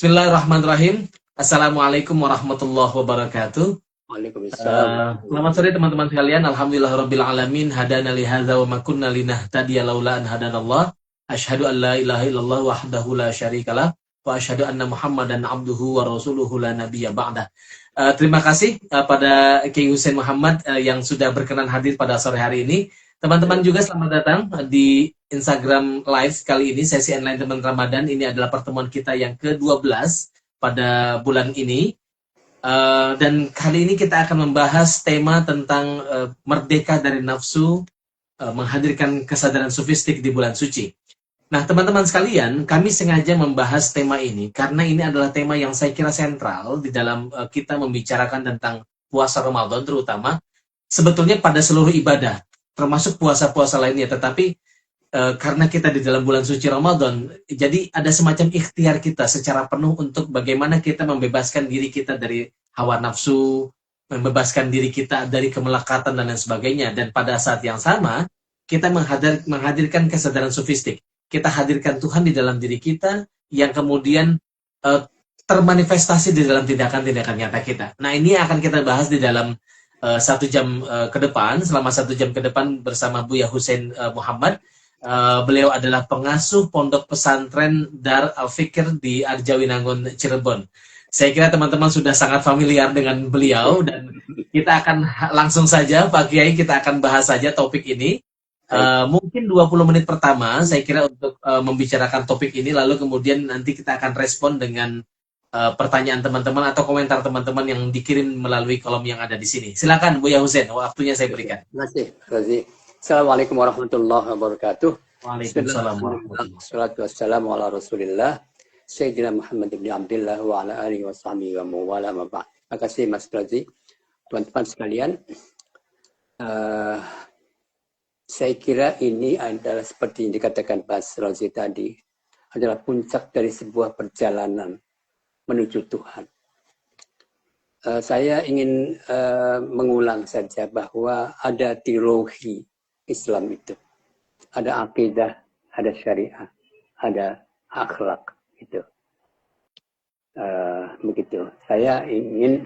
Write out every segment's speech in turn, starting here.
Bismillahirrahmanirrahim. Assalamualaikum warahmatullahi wabarakatuh. Waalaikumsalam. Selamat sore teman-teman sekalian. Alhamdulillahirabbil alamin. Hadana li hadza wa ma kunna linahtadiya laula an hadanallah. Asyhadu an la ilaha illallah wahdahu la syarikalah wa asyhadu anna Muhammadan abduhu wa rasuluhu la nabiyya ba'da. Terima kasih pada Kiai Hussein Muhammad yang sudah berkenan hadir pada sore hari ini. Teman-teman juga selamat datang di Instagram Live kali ini, sesi Enlightenment Ramadan. Ini adalah pertemuan kita yang ke-12 pada bulan ini. Dan kali ini kita akan membahas tema tentang merdeka dari nafsu, menghadirkan kesadaran sufistik di bulan suci. Nah, teman-teman sekalian, kami sengaja membahas tema ini karena ini adalah tema yang saya kira sentral di dalam kita membicarakan tentang puasa Ramadan, terutama sebetulnya pada seluruh ibadah, termasuk puasa-puasa lainnya. Tetapi karena kita di dalam bulan suci Ramadan, jadi ada semacam ikhtiar kita secara penuh untuk bagaimana kita membebaskan diri kita dari hawa nafsu, membebaskan diri kita dari kemelekatan dan lain sebagainya. Dan pada saat yang sama, kita menghadirkan kesadaran sufistik. Kita hadirkan Tuhan di dalam diri kita yang kemudian termanifestasi di dalam tindakan-tindakan nyata kita. Nah, ini akan kita bahas di dalam 1 jam ke depan, selama 1 jam ke depan bersama Buya Hussein Muhammad. Beliau adalah pengasuh pondok pesantren Dar Al-Fikr di Arjawinangun, Cirebon. Saya kira teman-teman sudah sangat familiar dengan beliau dan kita akan langsung saja Pak Kiai, kita akan bahas saja topik ini. Mungkin 20 menit pertama saya kira untuk membicarakan topik ini, lalu kemudian nanti kita akan respon dengan pertanyaan teman-teman atau komentar teman-teman yang dikirim melalui kolom yang ada di sini. Silakan Buya Hussein, waktunya saya berikan. Terima kasih. Assalamualaikum warahmatullahi wabarakatuh. Waalaikumsalam warahmatullahi wabarakatuh. Wassalatu wassalamu ala Rasulillah Sayyidina Muhammad ibn Abdullah wa ala alihi wa sahbihi wa mawala ma ba'd. Terima kasih Mas Razi. Teman-teman sekalian, saya kira ini adalah seperti yang dikatakan Mas Razi tadi, adalah puncak dari sebuah perjalanan menuju Tuhan. Saya ingin mengulang saja bahwa ada teologi Islam itu. Ada akidah, ada syariah, ada akhlak. Gitu. Begitu. Saya ingin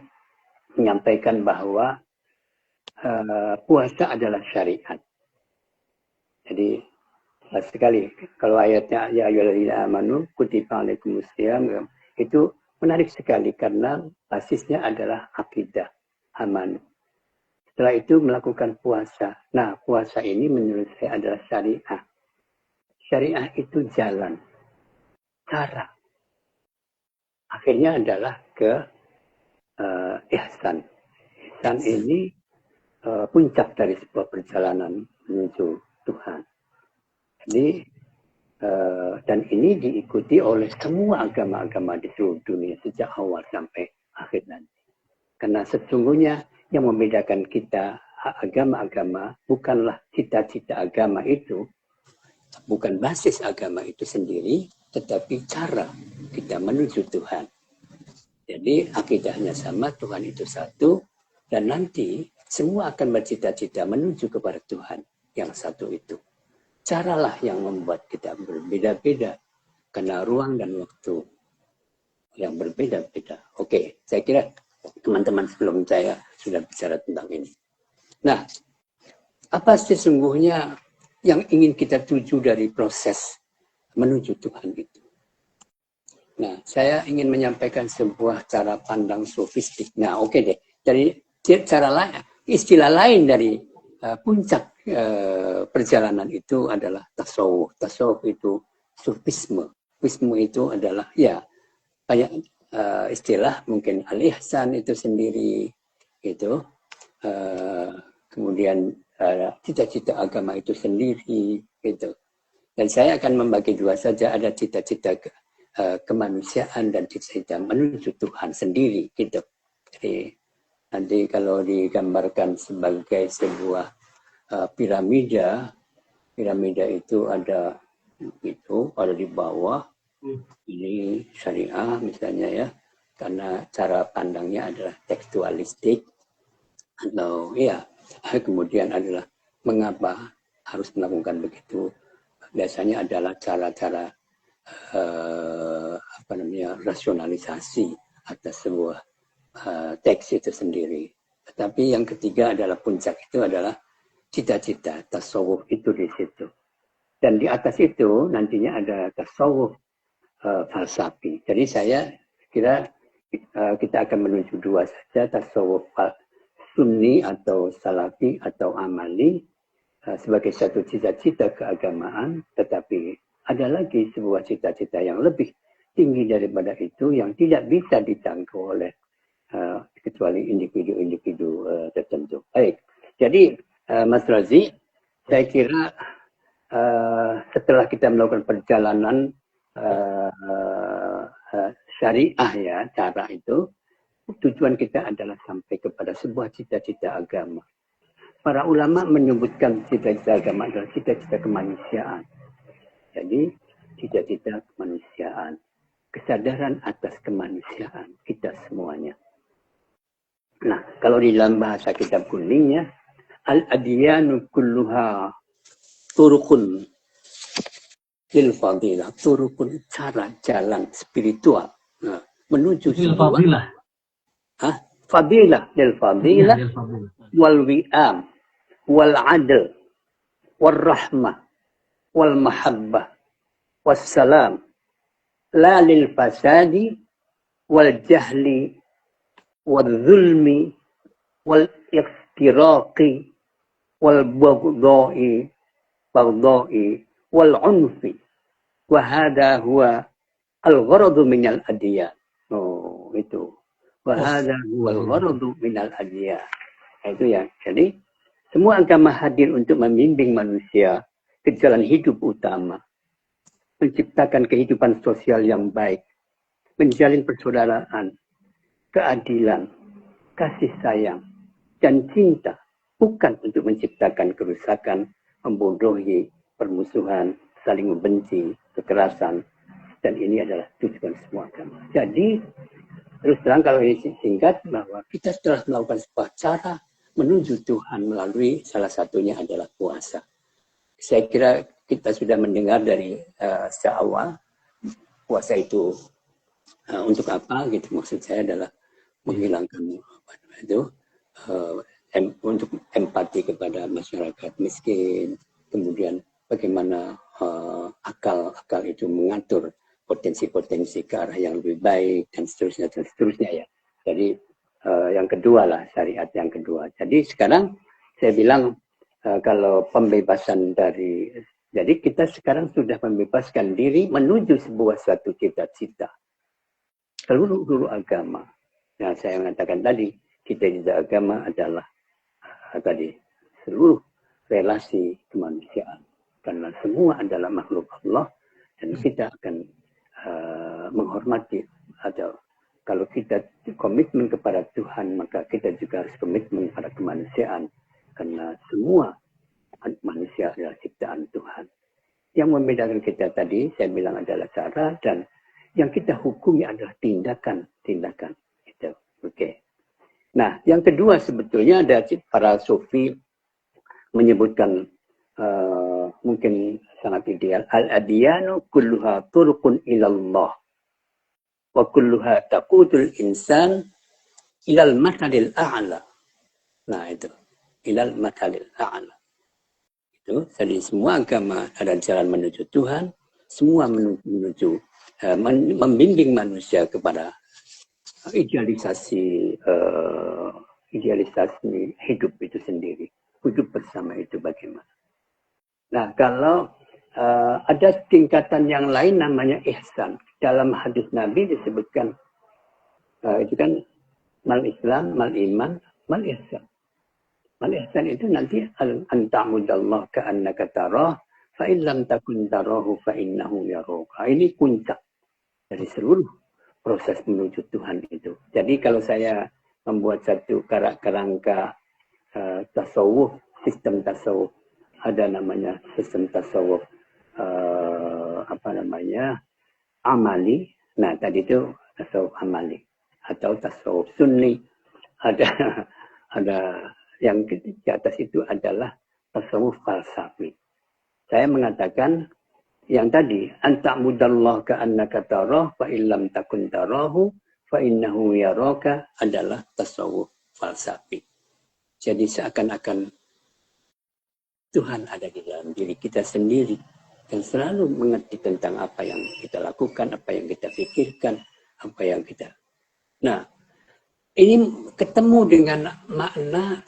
menyampaikan bahwa puasa adalah syariat. Jadi, sekali, kalau ayatnya ya ayyuhalladzina amanu kutiba alaikumusiyam, itu menarik sekali karena basisnya adalah akidah, aman. Setelah itu melakukan puasa. Nah, puasa ini menurut saya adalah syariah. Syariah itu jalan, cara. Akhirnya adalah ke ihsan. Ihsan ini puncak dari sebuah perjalanan menuju Tuhan. Jadi, dan ini diikuti oleh semua agama-agama di seluruh dunia sejak awal sampai akhir nanti. Karena sesungguhnya yang membedakan kita agama-agama bukanlah cita-cita agama itu, bukan basis agama itu sendiri, tetapi cara kita menuju Tuhan. Jadi akidahnya sama, Tuhan itu satu, dan nanti semua akan bercita-cita menuju kepada Tuhan yang satu itu. Caralah yang membuat kita berbeda-beda karena ruang dan waktu yang berbeda-beda. Oke, saya kira teman-teman sebelum saya sudah bicara tentang ini. Nah, apa sesungguhnya yang ingin kita tuju dari proses menuju Tuhan itu? Nah, saya ingin menyampaikan sebuah cara pandang sofistik. Nah, oke deh. Dari cara lain, istilah lain dari puncak perjalanan itu adalah tasawuf. Tasawuf itu sufisme. Sufisme itu adalah ya banyak istilah, mungkin al-ihsan itu sendiri itu, kemudian cita-cita agama itu sendiri gitu. Dan saya akan membagi dua saja, ada cita-cita kemanusiaan dan cita-cita menuju Tuhan sendiri gitu. Jadi nanti kalau digambarkan sebagai sebuah piramida itu ada di bawah, ini syariah misalnya ya, karena cara pandangnya adalah tekstualistik, atau ya kemudian adalah mengapa harus melakukan begitu, biasanya adalah cara-cara rasionalisasi atas sebuah teks itu sendiri. Tetapi yang ketiga adalah puncak itu adalah cita-cita, tasawuf itu di situ. Dan di atas itu nantinya ada tasawuf falsafi. Jadi saya kira kita akan menuju dua saja, tasawuf sunni atau salafi atau amali sebagai satu cita-cita keagamaan, tetapi ada lagi sebuah cita-cita yang lebih tinggi daripada itu yang tidak bisa ditangkap oleh kecuali individu-individu tertentu. Baik, jadi Mas Razi, saya kira setelah kita melakukan perjalanan syariah ya, cara itu, tujuan kita adalah sampai kepada sebuah cita-cita agama. Para ulama menyebutkan cita-cita agama adalah cita-cita kemanusiaan. Jadi, cita-cita kemanusiaan. Kesadaran atas kemanusiaan kita semuanya. Nah, kalau di dalam bahasa kitab kuningnya, al-adiyanu kulluha turukun lil fadilah, turukun cara jalan spiritual menuju sebuah fadilah lil fadilah wal wi'am wal adl wal rahmah wal mahabbah was salam la lil fasadi wal jahli wal zulmi wal iftiraqi wal baghdai wal unfi wa hadha huwa al-gharadu minal adiyan. Oh, itu. Wa hadha huwa al-gharadu minal adiyan. Itu ya. Jadi semua agama hadir untuk membimbing manusia ke jalan hidup utama, menciptakan kehidupan sosial yang baik, menjalin persaudaraan, keadilan, kasih sayang, dan cinta, bukan untuk menciptakan kerusakan, membodohi, permusuhan, saling membenci, kekerasan, dan ini adalah tujuan semua agama. Jadi, terus terang kalau ini singkat, bahwa kita telah melakukan sebuah cara menuju Tuhan melalui salah satunya adalah puasa. Saya kira kita sudah mendengar dari seawal, puasa itu untuk apa? Gitu maksud saya adalah menghilangkan untuk empati kepada masyarakat miskin, kemudian bagaimana akal itu mengatur potensi-potensi ke arah yang lebih baik dan seterusnya ya. Jadi yang kedua lah, syariat yang kedua. Jadi sekarang saya bilang kalau pembebasan dari, jadi kita sekarang sudah membebaskan diri menuju sebuah suatu cita-cita. Seluruh agama. Yang saya mengatakan tadi, cita-cita agama adalah tadi seluruh relasi kemanusiaan. Karena semua adalah makhluk Allah dan kita akan menghormati atau kalau kita komitmen kepada Tuhan maka kita juga harus komitmen pada kemanusiaan karena semua manusia adalah ciptaan Tuhan. Yang membedakan kita tadi saya bilang adalah cara dan yang kita hukumi adalah tindakan. Gitu. Oke. Nah, yang kedua sebetulnya ada para sufi menyebutkan mungkin sangat ideal. Al-adiyanu kulluha turqun ilallah. Wa kulluha taqudul insan ilal mathalil a'la. Nah itu. Ilal mathalil a'la. Itu. Jadi semua agama ada jalan menuju Tuhan. Semua menuju membimbing manusia kepada idealisasi hidup itu sendiri. Hidup bersama itu bagaimana. Nah, kalau ada tingkatan yang lain namanya ihsan. Dalam hadis Nabi disebutkan, itu kan mal Islam, mal iman, mal ihsan. Mal ihsan itu nanti anta'mudallah ka'annaka tarah, fa'in lam takun tarahu fa'innahu yaraka. Ini puncak dari seluruh proses menuju Tuhan itu. Jadi kalau saya membuat satu kerangka tasawuf, sistem tasawuf, ada namanya sistem tasawuf amali. Nah tadi itu tasawuf amali atau tasawuf sunni. Ada yang di atas itu adalah tasawuf falsafi. Saya mengatakan yang tadi, anta'budallah ka'annaka tarah fa illam takun tarahu fa innahu yaraka adalah tasawuf falsafi. Jadi seakan-akan Tuhan ada di dalam diri kita sendiri dan selalu mengerti tentang apa yang kita lakukan, apa yang kita pikirkan, apa yang kita. Nah, ini ketemu dengan makna,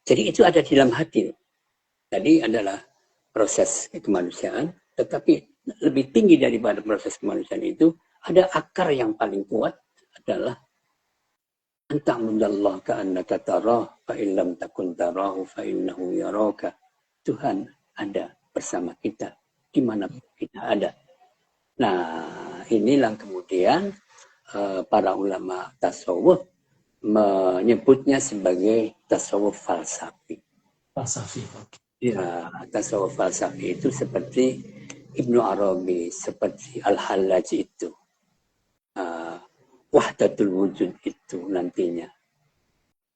jadi itu ada di dalam hati. Tadi adalah proses kemanusiaan, tetapi lebih tinggi daripada proses kemanusiaan itu, ada akar yang paling kuat adalah anta'budallah ka'annaka tarah fa illam takun tarahu fa innahu yaraka. Tuhan ada bersama kita dimanapun kita ada. Nah, inilah kemudian para ulama tasawuf menyebutnya sebagai tasawuf falsafi. Falsafi. Ya, tasawuf falsafi itu seperti Ibnu Arabi, seperti Al-Hallaj itu. Wahdatul wujud itu nantinya.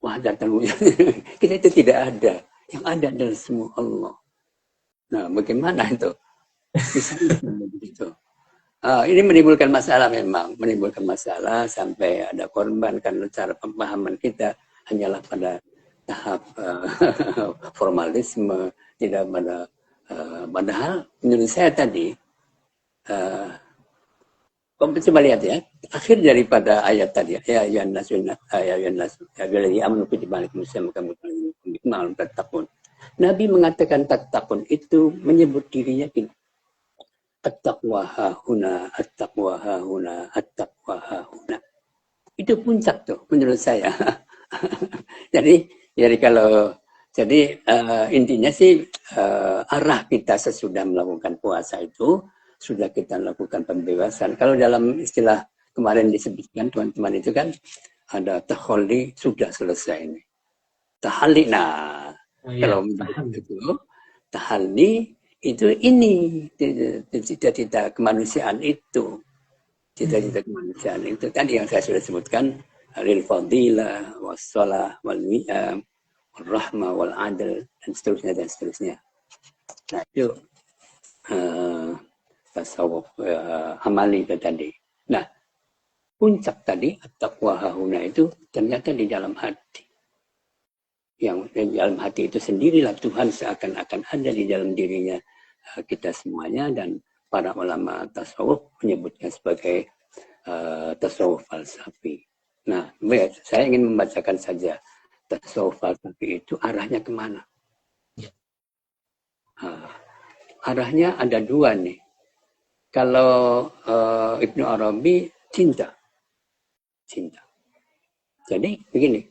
Wahdatul wujud. Kita itu tidak ada. Yang ada adalah semua Allah. Nah, bagaimana itu? Bisa begitu. Ini menimbulkan masalah memang. Menimbulkan masalah sampai ada korban karena cara pemahaman kita hanyalah pada tahap formalisme, tidak pada padahal menurut saya tadi coba lihat ya, akhir daripada ayat tadi ya ayat nas Nabi mengatakan tattaqun itu menyebut dirinya gini, at-taqwa hahuna, at-taqwa hahuna, at-taqwa hahuna. Itu puncak tuh menurut saya. jadi kalau intinya sih arah kita sesudah melakukan puasa itu sudah kita lakukan pembebasan. Kalau dalam istilah kemarin disebutkan teman-teman itu kan ada tahalli, sudah selesai ini. Tahalli, nah kalau itu tahalli itu ini cita-cita kemanusiaan itu. Cita-cita kemanusiaan itu tadi yang saya sudah sebutkan, lil fadilah, wassalah, wal wi'am, wal rahmah, wal adl, dan seterusnya. Nah itu tasawuf amali itu tadi. Nah, puncak tadi at-taqwa hahuna itu ternyata di dalam hati. Yang di dalam hati itu sendirilah Tuhan seakan-akan ada di dalam dirinya kita semuanya, dan para ulama tasawuf menyebutnya sebagai tasawuf falsafi. Nah, saya ingin membacakan saja tasawuf falsafi itu arahnya kemana? Arahnya ada dua nih. Kalau Ibnu Arabi cinta. Jadi begini.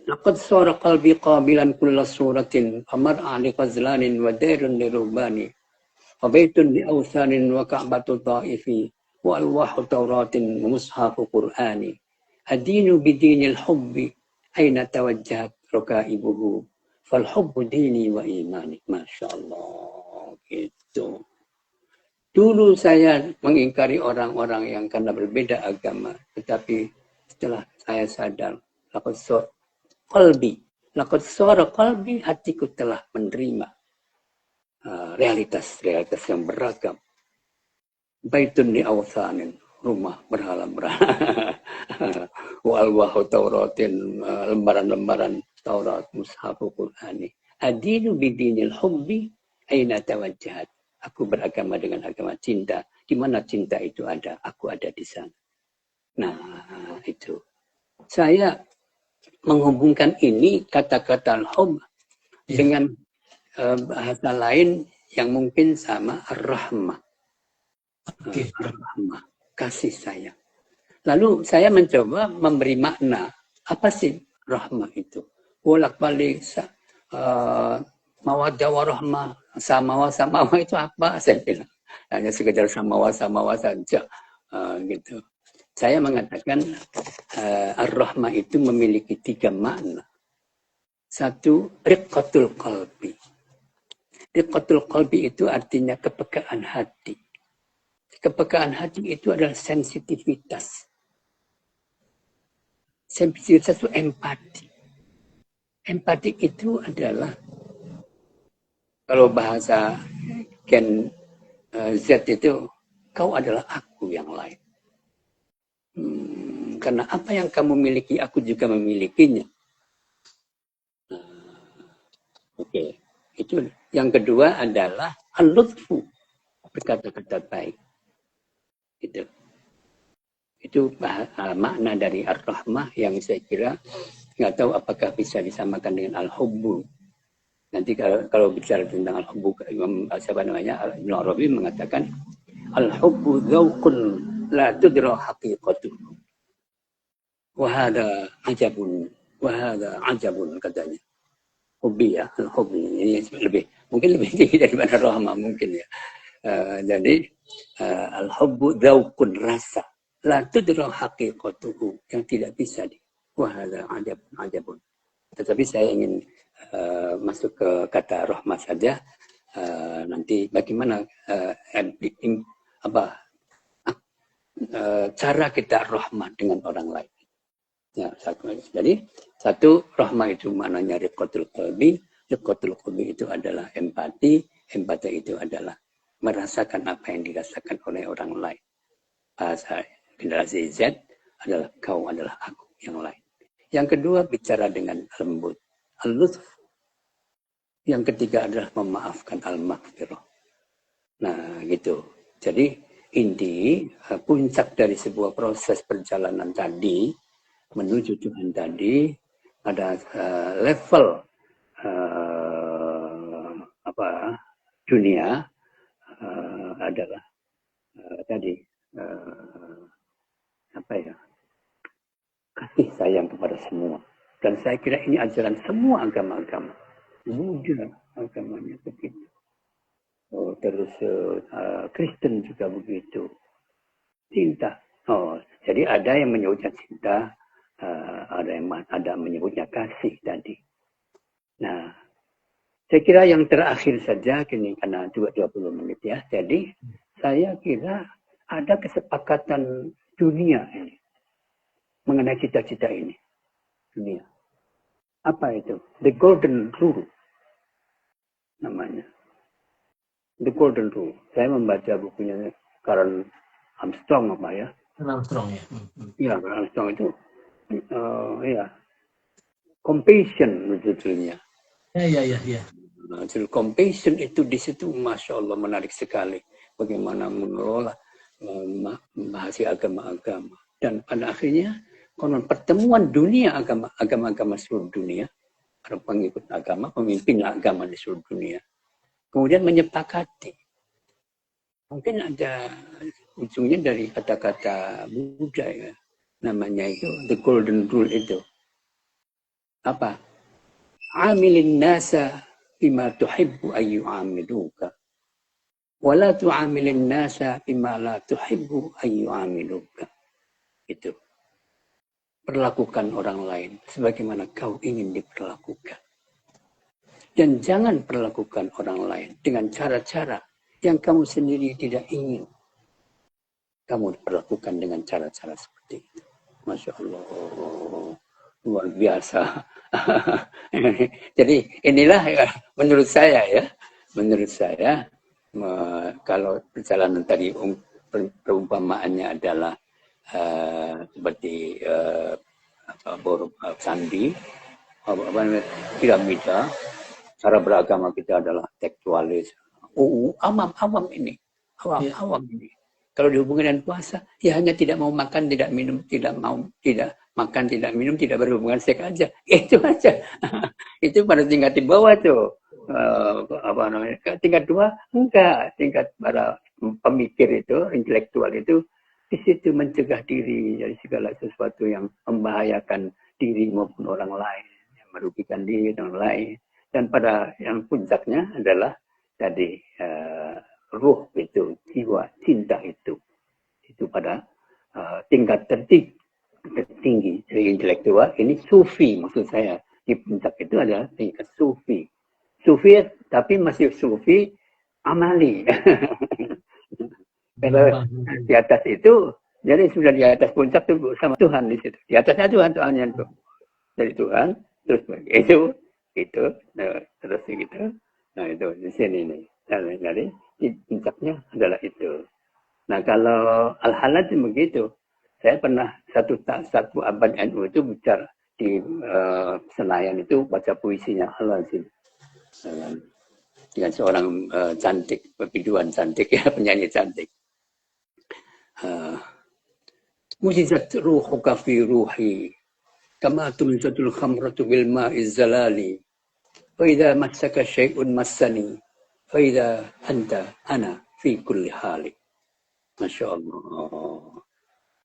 Laqad sara qalbi qabilan kulla suratin famar'a li qazlanin wa dairun li rubani wa baitun li awsanin wa ka'batu ta'ifi wa alwahu tawratin wa mushafu qur'ani adinu bidinil hubbi aina tawajjahat rukaibuhu fal hubbu dini wa imani. Masya Allah, gitu. Dulu saya mengingkari orang-orang yang karena berbeda agama, tetapi setelah saya sadar, laqad sara qalbi, hatiku telah menerima realitas yang beragam. Baitun li awsanin, rumah berhala-berhala. Wa alwahu tauratin, lembaran-lembaran Taurat, mushafu Qur'ani. Adinu bidinil hubbi aina tawajjahat. Aku beragama dengan agama cinta. Di mana cinta itu ada, aku ada di sana. Nah, itu. Saya menghubungkan ini kata-kata hub dengan bahasa lain yang mungkin sama, ar-rahmah. Ar-rahmah, kasih sayang. Lalu saya mencoba memberi makna. Apa sih rahmah itu? Bolak-balik mawaddah warahmah, samawa itu apa? Saya bilang hanya sekedar samawa saja, gitu. Saya mengatakan ar-rahmah itu memiliki 3 makna. 1, riqqatul qalbi. Riqqatul qalbi itu artinya kepekaan hati. Kepekaan hati itu adalah sensitivitas. Sensitivitas itu empati. Empati itu adalah, kalau bahasa Ken Z itu, kau adalah aku yang lain. Karena apa yang kamu miliki, aku juga memilikinya. Oke. Itu yang kedua adalah al-lutfu, berkata-kata baik. Itu makna dari ar-rahmah yang saya kira nggak tahu apakah bisa disamakan dengan al-hubbu. Nanti kalau bicara tentang al-hubbu, siapa namanya, Ibnu Arabi mengatakan al-hubbu dzauqun la tudra haqiqatuhu. Wa hadza ajabun katanya. Hobi ya, hobi ini mungkin lebih tinggi daripada rahmah mungkin ya. Jadi al-hubbu dzauqun, rasa, la tudra haqiqatuhu, yang tidak bisa wa hadza ajabun. Tetapi saya ingin masuk ke kata rahmah saja. Nanti bagaimana cara kita rahmah dengan orang lain. Ya, jadi satu, rahmah itu maknanya riqatul qalbi. Riqatul qalbi itu adalah empati. Empati itu adalah merasakan apa yang dirasakan oleh orang lain. Bahasa generasi Z adalah kau adalah aku yang lain. Yang kedua, bicara dengan lembut, al-lutf. Yang ketiga adalah memaafkan, al-maghfirah. Nah, gitu. Jadi inti puncak dari sebuah proses perjalanan tadi menuju Tuhan tadi pada level dunia adalah tadi kasih sayang kepada semua. Dan saya kira ini ajaran semua agama-agama. Buddha agamanya begitu. Terus Kristen juga begitu. Cinta. Jadi ada yang menyebutnya cinta, ada menyebutnya kasih tadi. Nah, saya kira yang terakhir saja, karena 20 menit ya. Jadi saya kira ada kesepakatan dunia ini mengenai cita-cita ini. Dunia. Apa itu? The Golden Rule namanya. The Golden Rule. Saya membaca bukunya Karen Armstrong apa ya? Armstrong ya. Ya, Armstrong itu compassion judulnya. Ya. Judul compassion itu di situ, masya Allah, menarik sekali. Bagaimana mengelola bahasa agama-agama. Dan pada akhirnya konon pertemuan dunia agama-agama seluruh dunia, para pengikut agama, pemimpin agama di seluruh dunia, kemudian menyepakati. Mungkin ada ujungnya dari kata-kata Buddha ya, namanya itu the Golden Rule itu. Apa? Amilin nasa bima tuhibbu ayu amiluka, wala tu'amilin nasa bima la tuhibbu ayu amiluka. Itu. Perlakukan orang lain sebagaimana kau ingin diperlakukan. Dan jangan perlakukan orang lain dengan cara-cara yang kamu sendiri tidak ingin. Kamu perlakukan dengan cara-cara seperti itu. Masya Allah. Luar biasa. Jadi inilah ya, menurut saya ya. Menurut saya, kalau perjalanan tadi perumpamaannya adalah seperti sandi, piramida. Cara beragama kita adalah tekstualis. Awam ini. Kalau dihubungkan dengan puasa, ya hanya tidak mau makan, tidak minum, tidak makan, tidak minum, tidak berhubungan seks aja. Itu aja. Itu pada tingkat di bawah tuh. Tingkat 2 enggak. Tingkat para pemikir itu, intelektual itu, di situ mencegah diri dari segala sesuatu yang membahayakan diri maupun orang lain, yang merugikan diri dan orang lain. Dan pada yang puncaknya adalah tadi ruh itu, jiwa, cinta itu pada tingkat tertinggi dari intelektual. Ini sufi maksud saya. Di puncak itu adalah tingkat sufi. Sufi tapi masih sufi amali. Kalau di atas itu, jadi sudah di atas puncak itu sama Tuhan di situ. Di atasnya Tuhannya itu. Dari Tuhan, terus itu, nah, terus gitu. Nah itu di sini nih. Jadi puncaknya adalah itu. Nah kalau Al-Halad begitu. Saya pernah satu abad NU itu bicara di Senayan itu baca puisinya Al-Azim. Dengan seorang cantik, biduan cantik ya, penyanyi cantik. Mujizat ruhuka fi ruhi, kama tumzatul khamratu bil ma'iz zalali. Fa idza massaka syai'un massani, fa idza anta ana fi kulli hali. Masya Allah.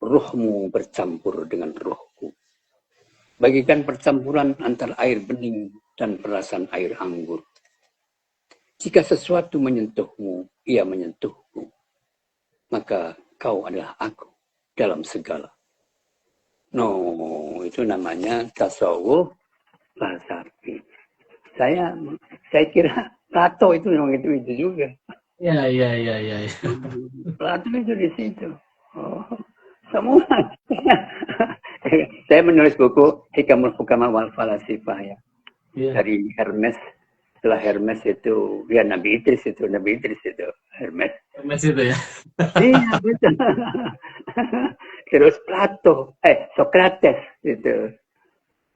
Ruhmu bercampur dengan ruhku. Bagikan percampuran antara air bening dan perasan air anggur. Jika sesuatu menyentuhmu, ia menyentuhku. Maka kau adalah aku dalam segala. No, itu namanya tasawuf falsafi. Saya kira Plato itu memang itu juga. Ya. Plato itu di situ. Oh, semua. Saya menulis buku Hikamul Hukama wal Falasifah ya. Dari Hermes. Setelah Hermes itu, ya Nabi Idris itu Hermes. Hermes itu ya. Iya betul. Terus Plato, Socrates itu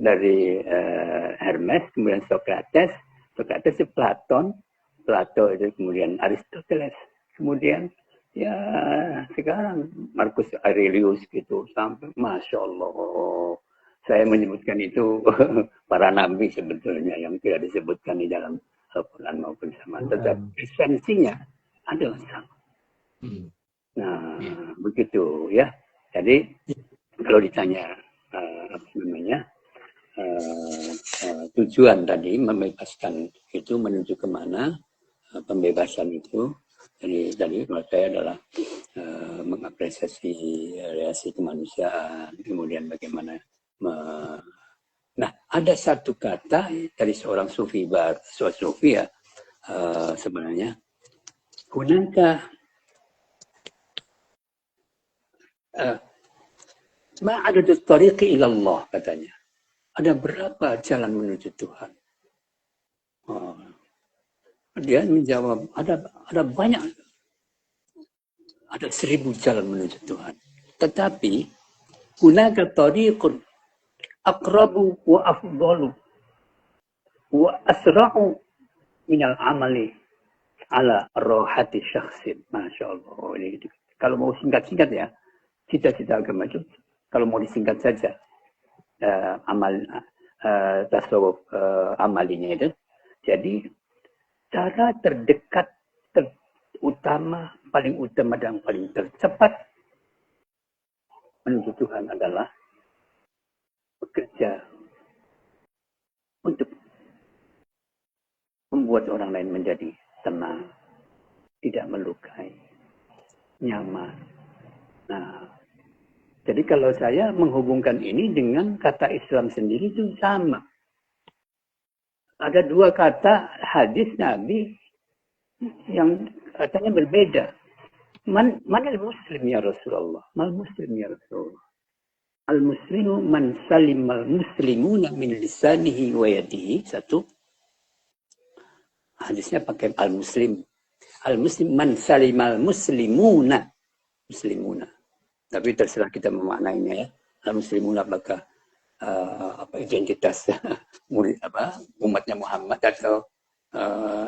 dari Hermes, kemudian Socrates itu Plato itu kemudian Aristoteles, kemudian ya sekarang Marcus Aurelius gitu sampai Masya Allah. Saya menyebutkan itu para nabi sebetulnya yang tidak disebutkan di dalam Al-Quran maupun sama. Tetapi esensinya adalah sama. Nah, begitu ya. Jadi kalau ditanya apa namanya tujuan tadi membebaskan itu menuju kemana pembebasan itu. Jadi tadi menurut saya adalah mengapresiasi relasi kemanusiaan, kemudian bagaimana nah, ada satu kata dari seorang sufi ya sebenarnya gunaka ada tariqi ilallah katanya. Ada berapa jalan menuju Tuhan? Dia menjawab ada banyak, ada 1000 jalan menuju Tuhan. Tetapi gunaka tariqun aqrabu wa afdalu wa asra'u minal amali ala rohati syakhsin. Masya Allah. Ini, kalau mau singkat-singkat ya, cita-cita agama itu, kalau mau disingkat saja, tasawuf amalinya itu. Jadi, cara terdekat, paling utama dan paling tercepat menuju Tuhan adalah bekerja untuk membuat orang lain menjadi tenang, tidak melukai, nyaman. Nah, jadi kalau saya menghubungkan ini dengan kata Islam sendiri itu sama. Ada 2 kata hadis Nabi yang katanya berbeda. Mana al-muslim ya Rasulullah? Mal muslim ya Rasulullah. Al-muslimu man salimal muslimuna min lisanihi wa yadihi. 1. Hadisnya pakai al-muslim. Al-muslim man salimal muslimuna. Tapi terserah kita memaknainya ya. Al-muslimuna apakah identitas murid umatnya Muhammad atau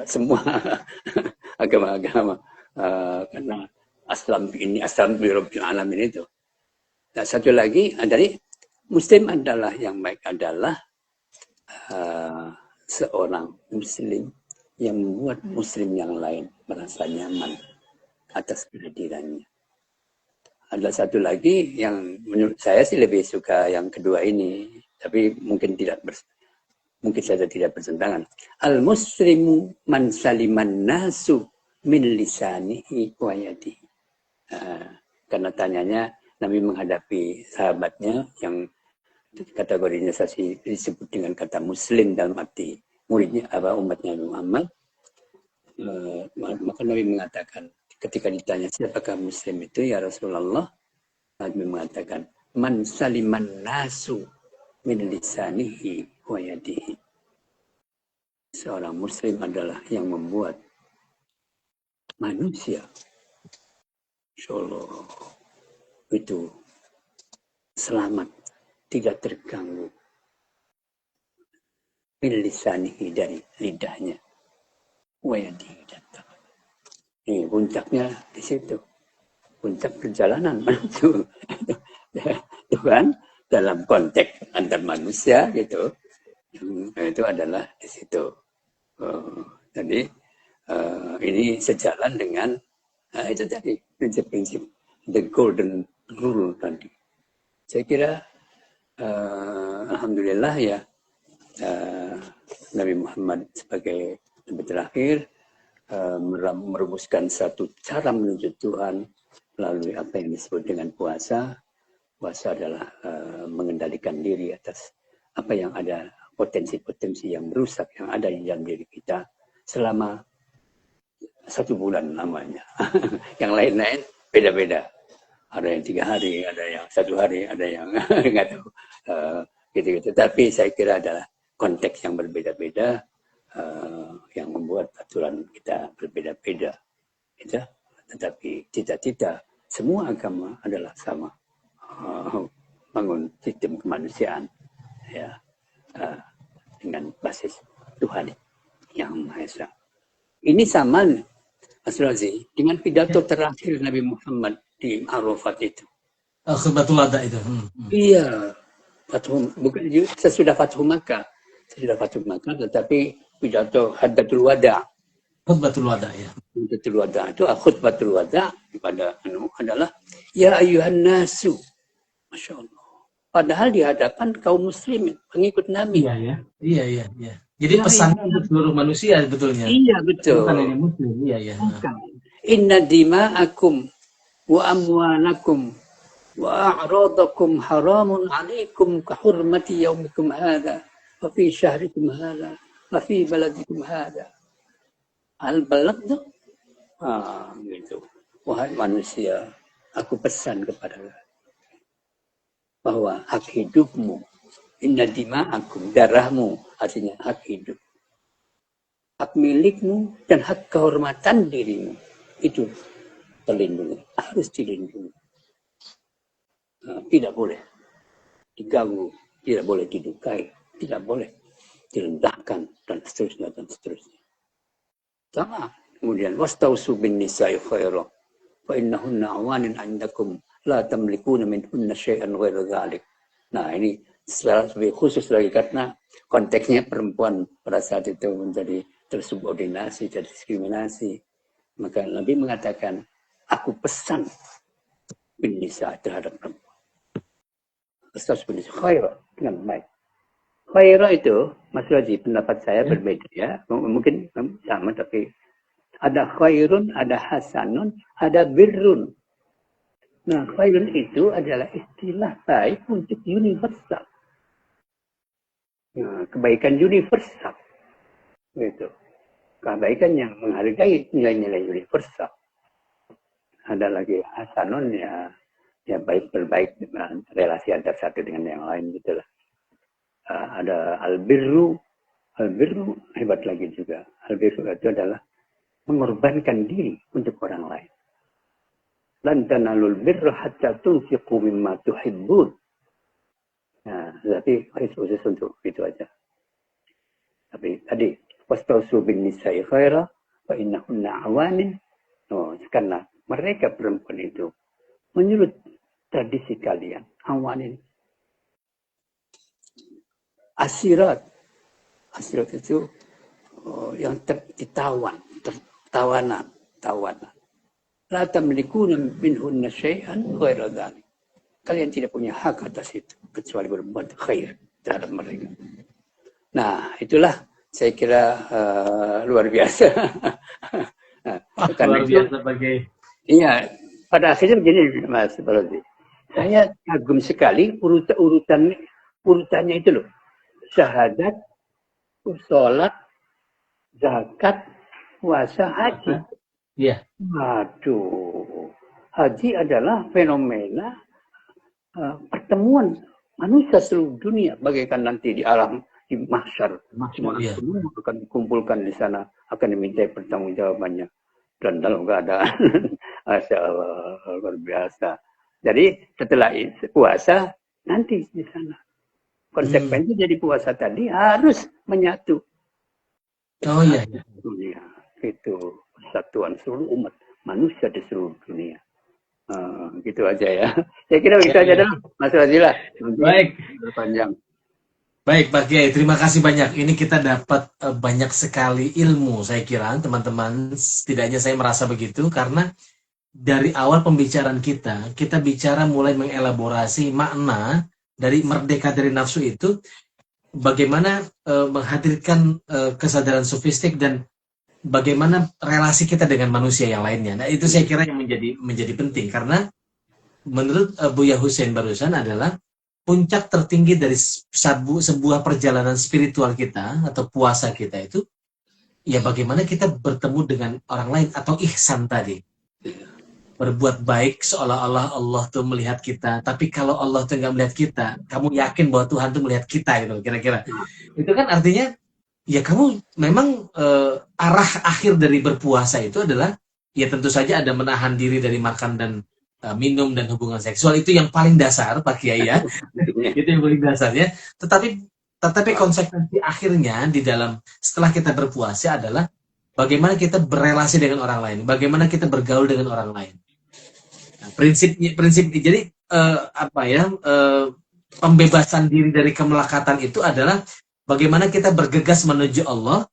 semua agama-agama karena aslam bi rabbil alamin itu. Nah, satu lagi dari muslim adalah yang baik adalah seorang muslim yang membuat muslim yang lain merasa nyaman atas kehadirannya. Ada satu lagi yang menurut saya sih lebih suka yang kedua ini, tapi mungkin saja tidak bertentangan. Al-muslimu man saliman nasu min lisanihi wa yadihi. Karena tanyanya Nabi menghadapi sahabatnya yang kategorinya disebut dengan kata muslim dalam arti muridnya umatnya Muhammad. Maka Nabi mengatakan ketika ditanya siapakah muslim itu ya Rasulullah, Nabi mengatakan man saliman nasu min lisanihi wa yadihi. Seorang muslim adalah yang membuat manusia, insya Allah itu selamat, tidak terganggu bilisanihi dari lidahnya, wayadihi dan tangan. Ini puncaknya di situ, puncak perjalanan menuju Tuhan dalam konteks antar manusia gitu. Itu adalah di situ. Jadi ini sejalan dengan itu tadi prinsip-prinsip the golden rule tadi. Saya kira alhamdulillah ya Nabi Muhammad sebagai Nabi terakhir merumuskan satu cara menuju Tuhan melalui apa yang disebut dengan puasa. Puasa adalah mengendalikan diri atas apa yang ada, potensi-potensi yang merusak yang ada di dalam diri kita selama 1 bulan lamanya. Yang lain-lain beda-beda. Ada yang 3 hari, ada yang 1 hari, ada yang nggak tahu. Gitu-gitu. Tapi saya kira adalah konteks yang berbeda-beda yang membuat aturan kita berbeda-beda. Gitu. Tetapi cita-cita semua agama adalah sama. Bangun sistem kemanusiaan ya dengan basis Tuhan yang Maha Esa. Ini sama Mas Razi dengan pidato terakhir Nabi Muhammad di Arafat itu. Khutbatul Wada itu. Iya, bukan sesudah Fathu Makkah. Sesudah Fathu Makkah, tetapi pidato Hajjatul Wada. Khutbatul Wada ya. Khutbatul Wada itu khutbatul wada pada adalah ya ayyuhan nasu. Masya Allah. Padahal di hadapan kaum muslimin, pengikut Nabi. Iya. Jadi pesan untuk seluruh manusia sebetulnya. Iya, betul. Bukan hanya muslim, iya. Inna dima'akum wa amwalakum wa a'radakum haramun 'alaikum ka hurmati yaumikum hadha wa fi syahrikum hadha wa fi baladikum hadha. Al-balad tuh. Gitu. Wahai manusia, aku pesan kepada bahwa hak hidupmu, inna dima'akum, darahmu, artinya hak hidup. Hak milikmu dan hak kehormatan dirimu itu terlindungi, harus dilindungi. Tidak boleh diganggu, tidak boleh didukai, tidak boleh direndahkan dan seterusnya dan seterusnya. Sama. Kemudian wastausu bin nisa'i khaira fa innahunna awanin 'indakum la tamlikuna minhunna syai'an ghairu dzalik. Nah, ini secara lebih khusus lagi karena konteksnya perempuan pada saat itu menjadi tersubordinasi, terdiskriminasi. Maka Nabi mengatakan, aku pesan bin nisa terhadap perempuan. Pesan bin nisa khaira, dengan baik. Khaira itu, Mas Raji, pendapat saya berbeda ya. Mungkin sama tapi ada khairun, ada hasanun, ada birrun. Nah, khairun itu adalah istilah baik untuk universal. Nah, kebaikan universal. Gitu. Kebaikan yang menghargai nilai-nilai universal. Ada lagi hasanun ya baik berbaik dengan relasi antar satu dengan yang lain gitulah. Ada albirru hebat lagi juga. Albirru itu adalah mengorbankan diri untuk orang lain. Lan tanalul birra hatta tunfiqu mimma tuhibbun. Nah, tapi khusus untuk itu aja. Tapi tadi wastausu bin nisa'i khaira fa innahunna awanin. Karena mereka perempuan itu menurut tradisi kalian awanin. Asirat itu yang tawanan. La tamlikuna minhunna syai'an ghaira dzalik. Kalian tidak punya hak atas itu kecuali berbuat khair terhadap mereka. Nah, itulah saya kira luar biasa. Luar biasa sebagai. Iya, pada akhirnya begini Mas Barozi. Saya kagum sekali urutannya itu loh. Syahadat, sholat, zakat, puasa, haji. Iya. Aduh, haji adalah fenomena pertemuan manusia seluruh dunia, bagaikan nanti di alam di mahsyar. Semua akan dikumpulkan di sana, akan diminta pertanggungjawabannya. dalam keadaan Masya Allah, luar biasa. Jadi setelah puasa nanti di sana konsekuensi jadi puasa tadi harus menyatu Oh iya. dunia, itu persatuan seluruh umat manusia di seluruh dunia. Gitu aja ya. Saya kira begitu aja dulu, Mas Fadilah. Baik. Berpanjang. Baik, Pak Kiai, terima kasih banyak. Ini kita dapat banyak sekali ilmu, saya kira, teman-teman. Setidaknya saya merasa begitu, karena dari awal pembicaraan kita bicara mulai mengelaborasi makna dari merdeka dari nafsu itu, bagaimana menghadirkan kesadaran sofistik dan bagaimana relasi kita dengan manusia yang lainnya. Nah, itu saya kira yang menjadi penting, karena menurut Buya Hussein barusan adalah puncak tertinggi dari sebuah perjalanan spiritual kita atau puasa kita itu, ya bagaimana kita bertemu dengan orang lain atau ihsan tadi. Berbuat baik seolah-olah Allah tuh melihat kita, tapi kalau Allah tuh nggak melihat kita, kamu yakin bahwa Tuhan tuh melihat kita gitu, kira-kira. Itu kan artinya, ya kamu memang arah akhir dari berpuasa itu adalah, ya tentu saja ada menahan diri dari makan dan minum dan hubungan seksual, itu yang paling dasar Pak Kiai ya. Itu yang paling dasarnya. Tetapi konsekuensi akhirnya di dalam setelah kita berpuasa adalah bagaimana kita berelasi dengan orang lain, bagaimana kita bergaul dengan orang lain. Nah, prinsip jadi pembebasan diri dari kemelekatan itu adalah bagaimana kita bergegas menuju Allah,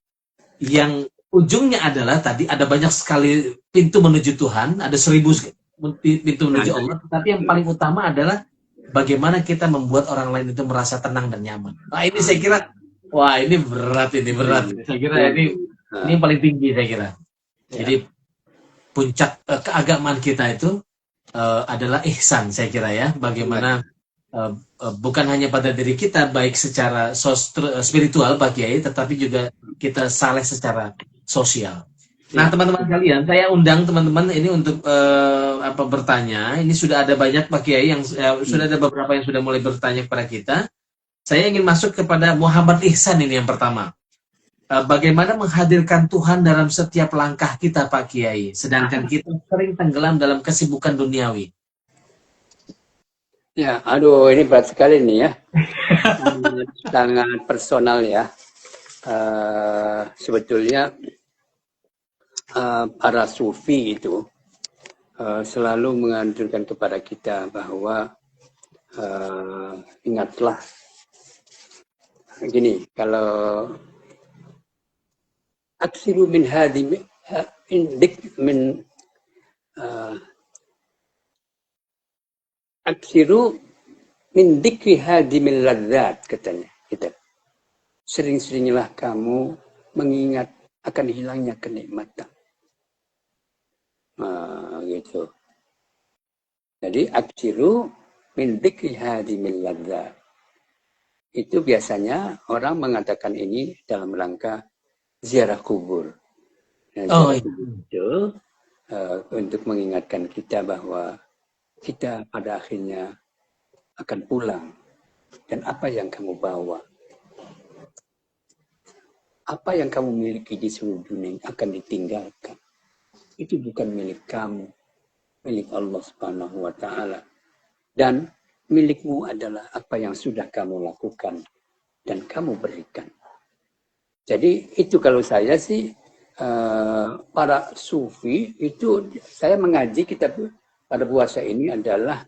yang ujungnya adalah tadi ada banyak sekali pintu menuju Tuhan, ada 1000 pintu menuju Allah, tapi yang paling utama adalah bagaimana kita membuat orang lain itu merasa tenang dan nyaman. Nah, ini saya kira, wah ini berat. Saya kira ini yang paling tinggi saya kira. Jadi puncak keagamaan kita itu adalah ihsan, saya kira ya. Bagaimana bukan hanya pada diri kita, baik secara spiritual Pak Kiai, tetapi juga kita saleh secara sosial. Nah, teman-teman kalian, saya undang teman-teman ini untuk bertanya. Ini sudah ada banyak Pak Kiai yang sudah ada beberapa yang sudah mulai bertanya kepada kita. Saya ingin masuk kepada Muhammad Ihsan ini yang pertama. Bagaimana menghadirkan Tuhan dalam setiap langkah kita Pak Kiai, sedangkan kita sering tenggelam dalam kesibukan duniawi. Ya, aduh ini berat sekali nih ya. Sangat personal ya. Sebetulnya para sufi itu selalu menganjurkan kepada kita bahwa ingatlah gini, kalau aksiru min hadi min aksiru min dikri hadimil ladzat, katanya gitu. Sering-seringlah kamu mengingat akan hilangnya kenikmatan. Gitu. Jadi aksiru min dikri hadimil ladzat. Itu biasanya orang mengatakan ini dalam rangka ziarah kubur. Nah, ziarah kubur itu untuk mengingatkan kita bahwa kita pada akhirnya akan pulang. Dan apa yang kamu bawa, apa yang kamu miliki di seluruh dunia akan ditinggalkan. Itu bukan milik kamu, milik Allah Subhanahu wa Ta'ala. Dan milikmu adalah apa yang sudah kamu lakukan dan kamu berikan. Jadi itu kalau saya sih, para sufi itu, saya mengaji kitab pada puasa ini adalah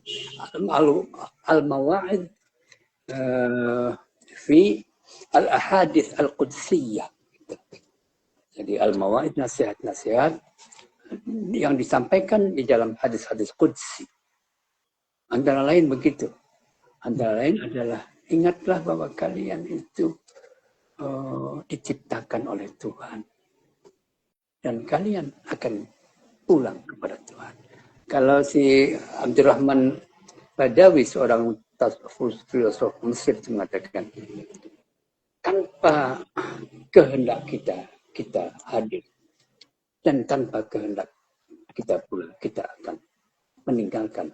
al-mawa'id fi al-ahadits al-qudsiyah. Jadi al-mawa'id, nasihat-nasihat yang disampaikan di dalam hadis-hadis qudsi. Antara lain begitu. Antara lain adalah, ingatlah bahwa kalian itu diciptakan oleh Tuhan. Dan kalian akan pulang kepada Tuhan. Kalau si Abdurrahman Badawi, seorang filosof Mesir, mengatakan, tanpa kehendak kita hadir. Dan tanpa kehendak kita pulang, kita akan meninggalkan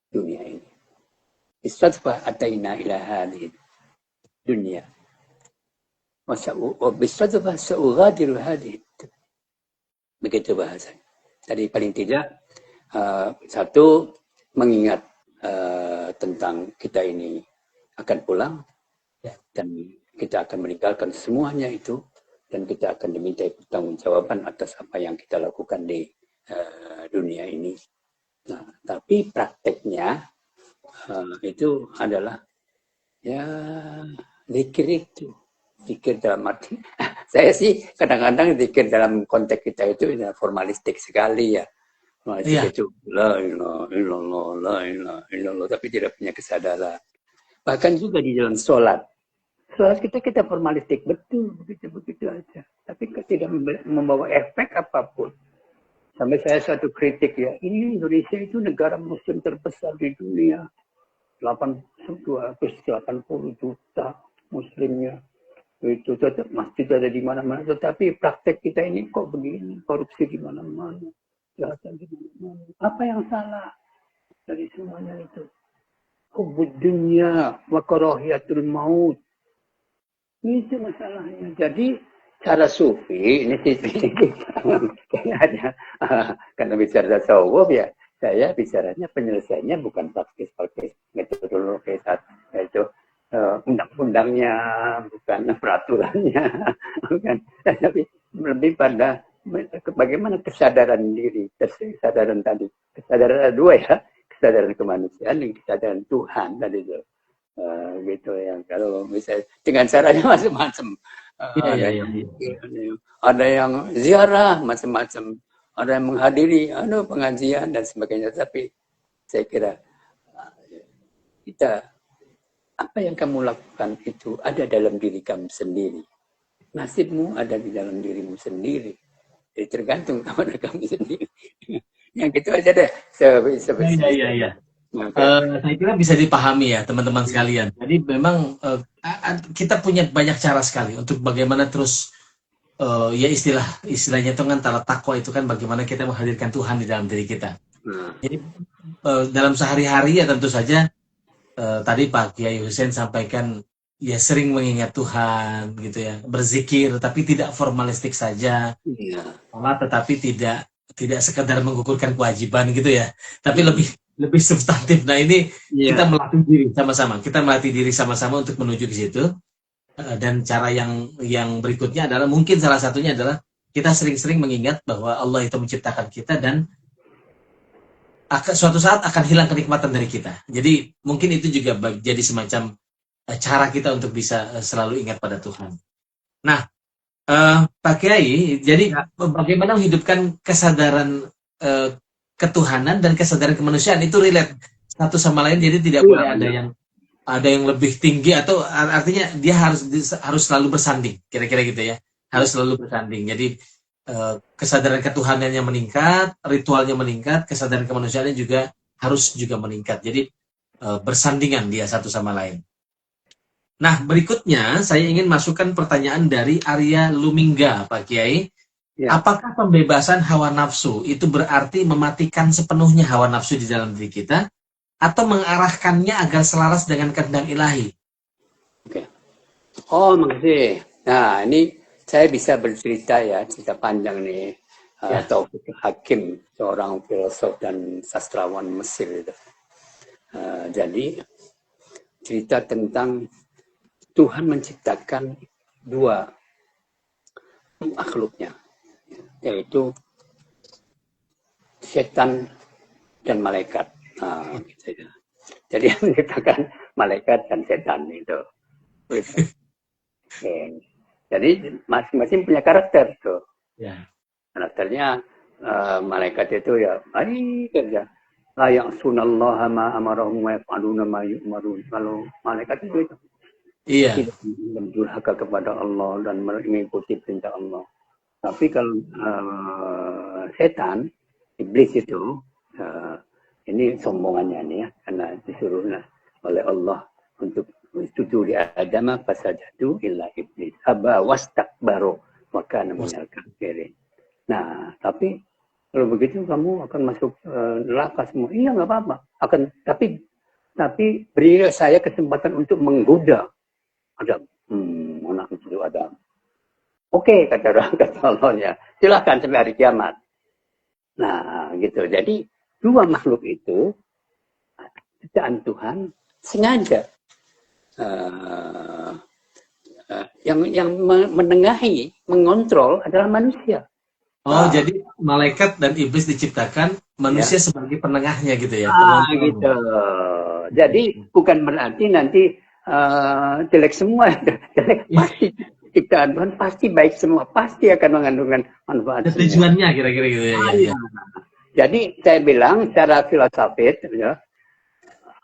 dunia ini. Bisadfah ataina ila hadhihi dunia. Bisadfah sa'ughadiru hadhihi. Begitu bahasanya. Jadi paling tidak satu mengingat tentang kita ini akan pulang dan kita akan meninggalkan semuanya itu dan kita akan diminta pertanggungjawaban atas apa yang kita lakukan di dunia ini. Nah, tapi prakteknya itu adalah ya zikir itu. Zikir dalam arti, saya sih kadang-kadang zikir dalam konteks kita itu formalistik sekali ya. Formalistik itu la ilaha illallah, la ilaha illallah, tapi tidak punya kesadaran. Bahkan juga di dalam sholat. Sholat kita formalistik, betul, begitu aja. Tapi tidak membawa efek apapun. Sampai saya suatu kritik ya, ini Indonesia itu negara muslim terbesar di dunia. 280 juta muslimnya. Itu tetap masjid ada di mana-mana, tetapi praktek kita ini kok begini, korupsi di mana-mana, kejahatan di mana-mana. Apa yang salah dari semuanya itu? Hubbud dunya wa karahiyatul maut. Itu masalahnya. Jadi cara sufi ini ada karena bicara tasawuf ya, saya bicaranya penyelesaiannya bukan praktis metodologi itu undang-undangnya, bukan peraturannya, bukan, tapi lebih pada bagaimana kesadaran diri, kesadaran tadi, kesadaran ada dua ya, kesadaran kemanusiaan dan kesadaran Tuhan tadi itu, gitu ya. Kalau misalnya dengan caranya macam-macam, ada yang ziarah macam-macam, ada yang menghadiri pengajian dan sebagainya, tapi saya kira kita apa yang kamu lakukan itu ada dalam diri kamu sendiri. Nasibmu ada di dalam dirimu sendiri. Jadi tergantung kepada kamu sendiri. Yang gitu aja deh. Iya. Saya kira bisa dipahami ya teman-teman sekalian. Jadi memang kita punya banyak cara sekali untuk bagaimana terus ya istilahnya itu kan tala takwa itu kan bagaimana kita menghadirkan Tuhan di dalam diri kita. Jadi dalam sehari-hari ya tentu saja tadi Pak Kiai Hussein sampaikan ya sering mengingat Tuhan gitu ya, berzikir tapi tidak formalistik saja, tetapi tidak sekedar menggugurkan kewajiban gitu ya, tapi lebih substantif. Nah ini kita melatih diri sama-sama, untuk menuju ke situ. Dan cara yang berikutnya adalah mungkin salah satunya adalah kita sering-sering mengingat bahwa Allah itu menciptakan kita dan suatu saat akan hilang kenikmatan dari kita. Jadi mungkin itu juga jadi semacam cara kita untuk bisa selalu ingat pada Tuhan. Nah, Pak Kiai, jadi bagaimana menghidupkan kesadaran ketuhanan dan kesadaran kemanusiaan itu relate satu sama lain. Jadi tidak boleh ada yang lebih tinggi atau artinya dia harus selalu bersanding. Kira-kira gitu ya. Harus selalu bersanding. Jadi kesadaran ketuhanannya meningkat, ritualnya meningkat, kesadaran kemanusiaannya juga harus meningkat. Jadi bersandingan dia satu sama lain. Nah, berikutnya saya ingin masukkan pertanyaan dari Arya Lumingga, Pak Kiai. Ya. Apakah pembebasan hawa nafsu itu berarti mematikan sepenuhnya hawa nafsu di dalam diri kita atau mengarahkannya agar selaras dengan kehendak ilahi? Oke. Oh, makasih. Nah, ini saya bisa bercerita ya, cerita panjang nih. Taufik Hakim, seorang filosof dan sastrawan Mesir itu. Jadi cerita tentang Tuhan menciptakan dua makhluknya, yaitu setan dan malaikat. Gitu. Jadi yang menciptakan malaikat dan setan itu. Jadi masing-masing punya karakter tuh. Karakternya malaikat itu ya, mari kerja. La ya'sunallaha ma amarahum wa yaf'aluna ma yu'marun. Kalau malaikat itu tidak durhaka kepada Allah dan mengikuti perintah Allah. Tapi kalau setan, iblis itu, ini sombongannya nih ya, karena disuruh oleh Allah untuk sujud di Adam fasajadu illa iblis aba wastakbaru wa kana minal kafirin. Nah, tapi kalau begitu kamu akan masuk neraka semua. Iya, nggak apa-apa. Tapi beri saya kesempatan untuk menggoda Adam. Anak itu Adam. Oke, kata Allahnya, silahkan sampai hari kiamat. Nah, gitu. Jadi dua makhluk itu ciptaan Tuhan sengaja yang menengahi, mengontrol adalah manusia. Jadi malaikat dan iblis diciptakan, manusia sebagai penengahnya gitu ya. Gitu. Jadi bukan berarti nanti jelek semua. Jelek pasti ciptaan Tuhan pasti baik semua, pasti akan mengandungkan manfaat. Tujuannya kira-kira gitu ya. Jadi saya bilang secara filosofis ya,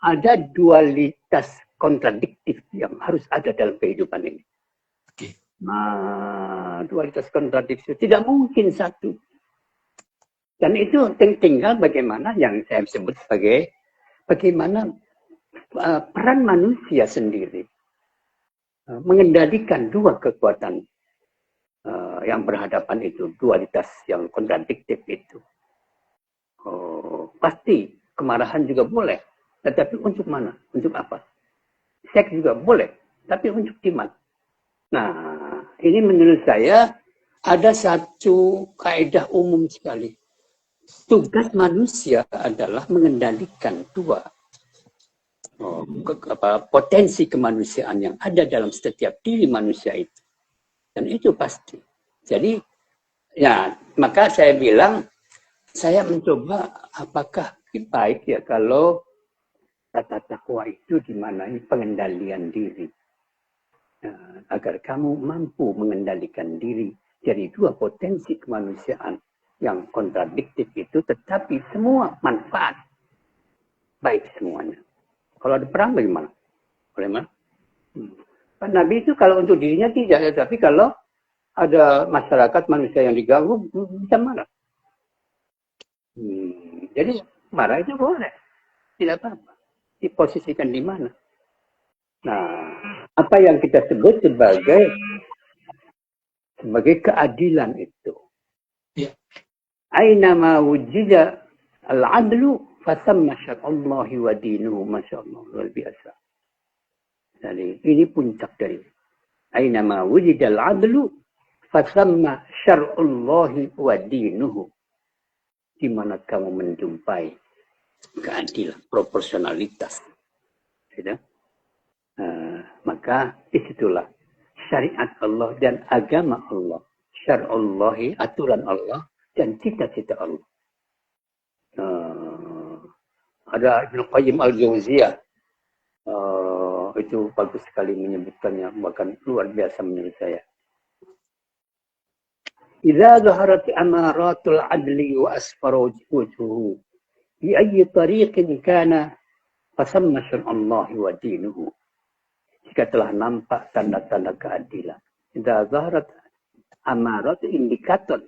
ada dualitas kontradiktif yang harus ada dalam kehidupan ini. Nah, dualitas kontradiksi tidak mungkin satu. Dan itu tinggal bagaimana yang saya sebut sebagai bagaimana peran manusia sendiri mengendalikan dua kekuatan yang berhadapan itu, dualitas yang kontradiktif itu. Pasti kemarahan juga boleh, tetapi untuk mana? Untuk apa? Seks juga boleh, tapi untuk di mana? Nah, ini menurut saya ada satu kaidah umum sekali. Tugas manusia adalah mengendalikan dua potensi kemanusiaan yang ada dalam setiap diri manusia itu. Dan itu pasti. Jadi, ya, maka saya bilang, saya mencoba apakah baik ya kalau tata takwa itu dimanai pengendalian diri. Agar kamu mampu mengendalikan diri dari dua potensi kemanusiaan yang kontradiktif itu, tetapi semua manfaat baik semuanya. Kalau ada perang bagaimana? Bagaimana? Kan Nabi itu kalau untuk dirinya tidak, tapi kalau ada masyarakat manusia yang diganggu bisa marah. Jadi marah itu boleh, tidak apa-apa. Diposisikan di mana? Nah, apa yang kita sebut sebagai keadilan itu. Aina ma wujida al-adlu fasamma syar'ullahi wa dinuhu, masyaallah, luar biasa. Jadi ini puncak dari aina ma wujida al-adlu fasamma syar'ullahi wa dinuhu. Di mana kamu menjumpai keadilan, proporsionalitas. Gitu? Maka disitulah syariat Allah dan agama Allah, syar'ullahi, aturan Allah, dan cita-cita Allah. Ada Ibnu Qayyim al-Jauziyah, itu bagus sekali menyebutkannya, bahkan luar biasa menurut saya. Idza zaharat amaratul adli wa asfara wajhuhu bi ayyi tariqin kana fasamma syar'ullahi wa dinuhu. Jika telah nampak tanda-tanda keadilan. Idza zaharat amarat, indikator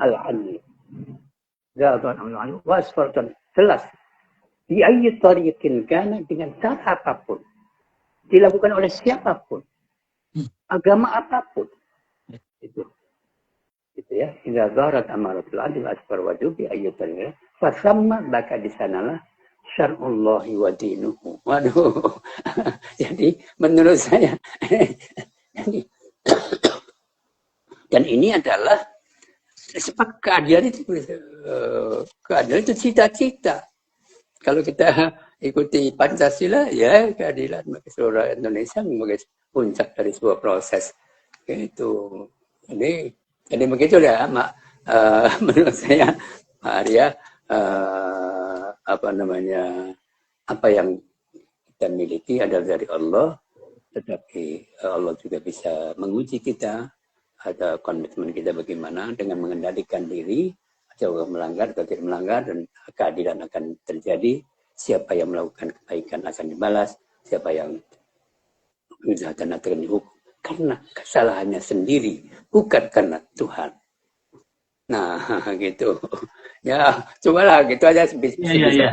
al-adli. Idza zaharat wa asfara, jelas. Bi ayyi tariqin kana, dengan cara apapun. Dilakukan oleh siapapun. Agama apapun. Itu ya, idza zaharat amaratul adli wa asfar wajhu bi ayyi tariqin fasamma, maka di sanalah syar'ullahi wa dinuhu. Waduh. Jadi menurut saya dan ini adalah sebab keadilan itu cita-cita. Kalau kita ikuti Pancasila, ya keadilan bagi seluruh Indonesia sebagai puncak dari sebuah proses. Itu. Jadi begitu ya, menurut saya, Pak Arya, apa yang kita miliki adalah dari Allah, tetapi Allah juga bisa menguji kita, ada komitmen kita bagaimana dengan mengendalikan diri, atau melanggar atau tidak melanggar, dan keadilan akan terjadi. Siapa yang melakukan kebaikan akan dibalas, siapa yang kejahatan akan dihukum karena kesalahannya sendiri, bukan karena Tuhan. Nah, gitu. Ya, cobalah gitu aja. Iya.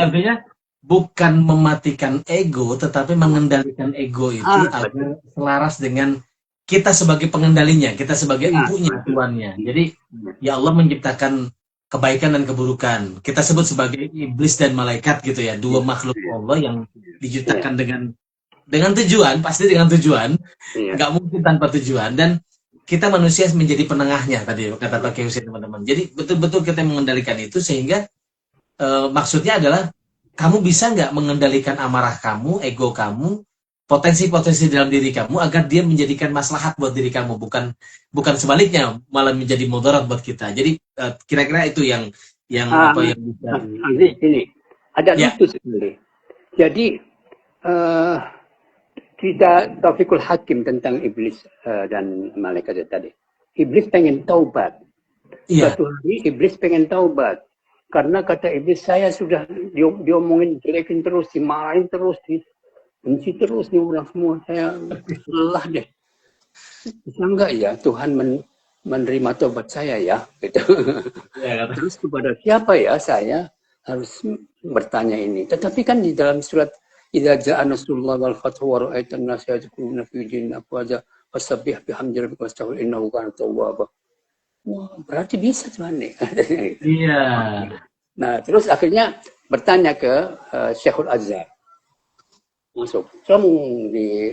Artinya bukan mematikan ego, tetapi mengendalikan ego itu agar selaras dengan kita sebagai pengendalinya, kita sebagai empunya, tuannya. Jadi, ya Allah menciptakan kebaikan dan keburukan. Kita sebut sebagai iblis dan malaikat gitu ya, dua makhluk Allah yang diciptakan dengan tujuan, pasti dengan tujuan. Iya. Nggak mungkin tanpa tujuan. Dan kita manusia menjadi penengahnya tadi kata Pak Kiai Hussein, teman-teman. Jadi betul-betul kita mengendalikan itu sehingga maksudnya adalah kamu bisa nggak mengendalikan amarah kamu, ego kamu, potensi-potensi dalam diri kamu agar dia menjadikan maslahat buat diri kamu, bukan sebaliknya malah menjadi mudarat buat kita. Jadi kira-kira itu yang apa yang bisa ini ada ya. lucu sekali. Jadi kita Taufikul Hakim tentang iblis dan malaikat itu tadi. Iblis pengen taubat. Iya. Suatu hari iblis pengen taubat. Karena kata iblis, saya sudah diomongin, jelekin terus, dimarahin terus, benci terus nih orang semua. Saya lelah deh. Bisa enggak ya Tuhan menerima taubat saya ya? Gitu. Ya, Terus kepada siapa ya saya harus bertanya ini. Tetapi kan di dalam surat Idza ja'a nasrullah wal fathu wa ra'aitan nasa yadkhuluna fi dinin afwaja fasabbih bihamdi rabbika wastaghfir innahu kana tawwaba. Wah, berarti bisa Tuhan nih. Iya. Nah, terus akhirnya bertanya ke Syekhul Azhar. Masuk. Langsung di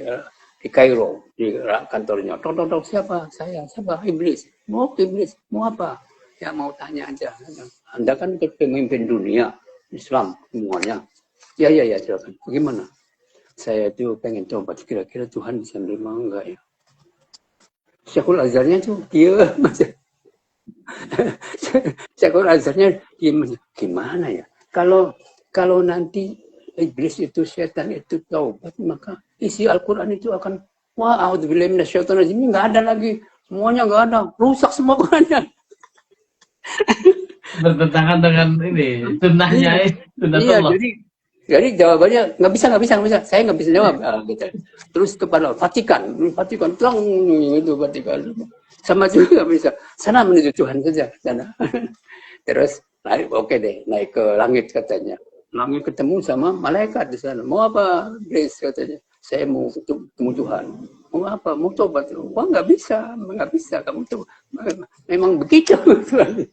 Kairo, di kantornya. Tok, siapa? Saya. Siapa? Iblis. Mau iblis. Mau apa? Ya mau tanya aja. Anda kan pemimpin dunia Islam semuanya. Ya, silakan. Bagaimana? Saya itu pengen coba kira-kira Tuhan bisa menerima enggak ya? Syekhul Azharnya tuh dia Syekhul Azharnya gimana ya? Kalau nanti iblis itu, setan itu taubat, maka isi Al-Quran itu akan wah, a'udzubillahi minasyaitonir rajim, enggak ada lagi. Semuanya enggak ada. Rusak semua Qurannya. Bertentangan dengan ini sunnahnya, Iya, sunnatullah. jadi jawabannya nggak bisa, saya nggak bisa jawab. Gitu. Terus kepada Vatikan terang itu Vatikan, sama juga nggak bisa. Sana menuju Tuhan saja sana. Terus oke deh, naik ke langit katanya. Langit ketemu sama malaikat di sana. Mau apa, Grace katanya? Saya mau ketemu Tuhan. Mau apa? Mau tobat? Wah nggak bisa. Kamu tuh memang begitu Tuhan.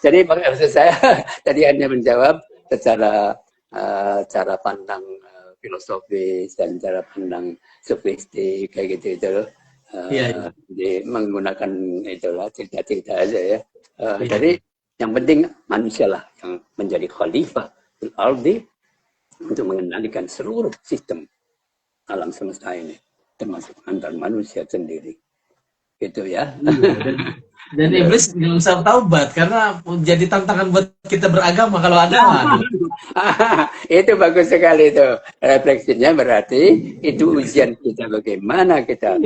Jadi maksud saya tadi hanya menjawab secara cara pandang filosofis dan cara pandang sofistik kayak gitu itu Iya. menggunakan itulah cerita-cerita aja ya. Jadi yang penting manusia lah yang menjadi khalifah fil ardi untuk mengendalikan seluruh sistem alam semesta ini termasuk antar manusia sendiri. Gitu ya. Dan iblis nggak usah taubat karena jadi tantangan buat kita beragama kalau ada. Itu bagus sekali itu. Refleksinya berarti itu ujian kita bagaimana kita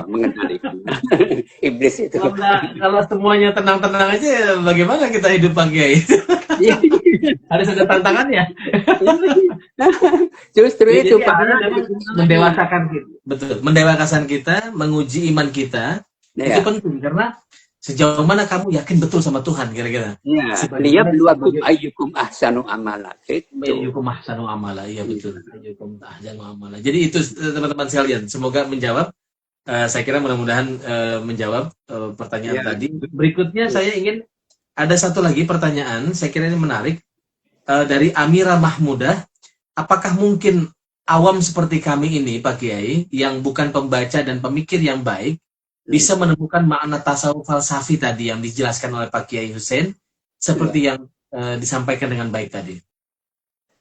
mengendalikan iblis itu. Kalau semuanya tenang-tenang aja, bagaimana kita hidup Pak Kiai? Harus ada tantangannya. Justru itu Pak. Mendewasakan kita. Betul. Mendewasakan kita, menguji iman kita. Itu penting karena sejauh mana kamu yakin betul sama Tuhan kira-kira. Ya, liyabluwakum ayyukum ahsanu amala. Ayyukum ahsanu amala. Iya betul. Ayyukum ahsanu amala. Jadi itu teman-teman sekalian, semoga menjawab. Saya kira mudah-mudahan menjawab pertanyaan tadi. Berikutnya saya ingin ada satu lagi pertanyaan, saya kira ini menarik, dari Amira Mahmudah. Apakah mungkin awam seperti kami ini, Pak Kiai, yang bukan pembaca dan pemikir yang baik, bisa menemukan makna tasawuf falsafi tadi yang dijelaskan oleh Pak Kiai Hussein, seperti yang disampaikan dengan baik tadi?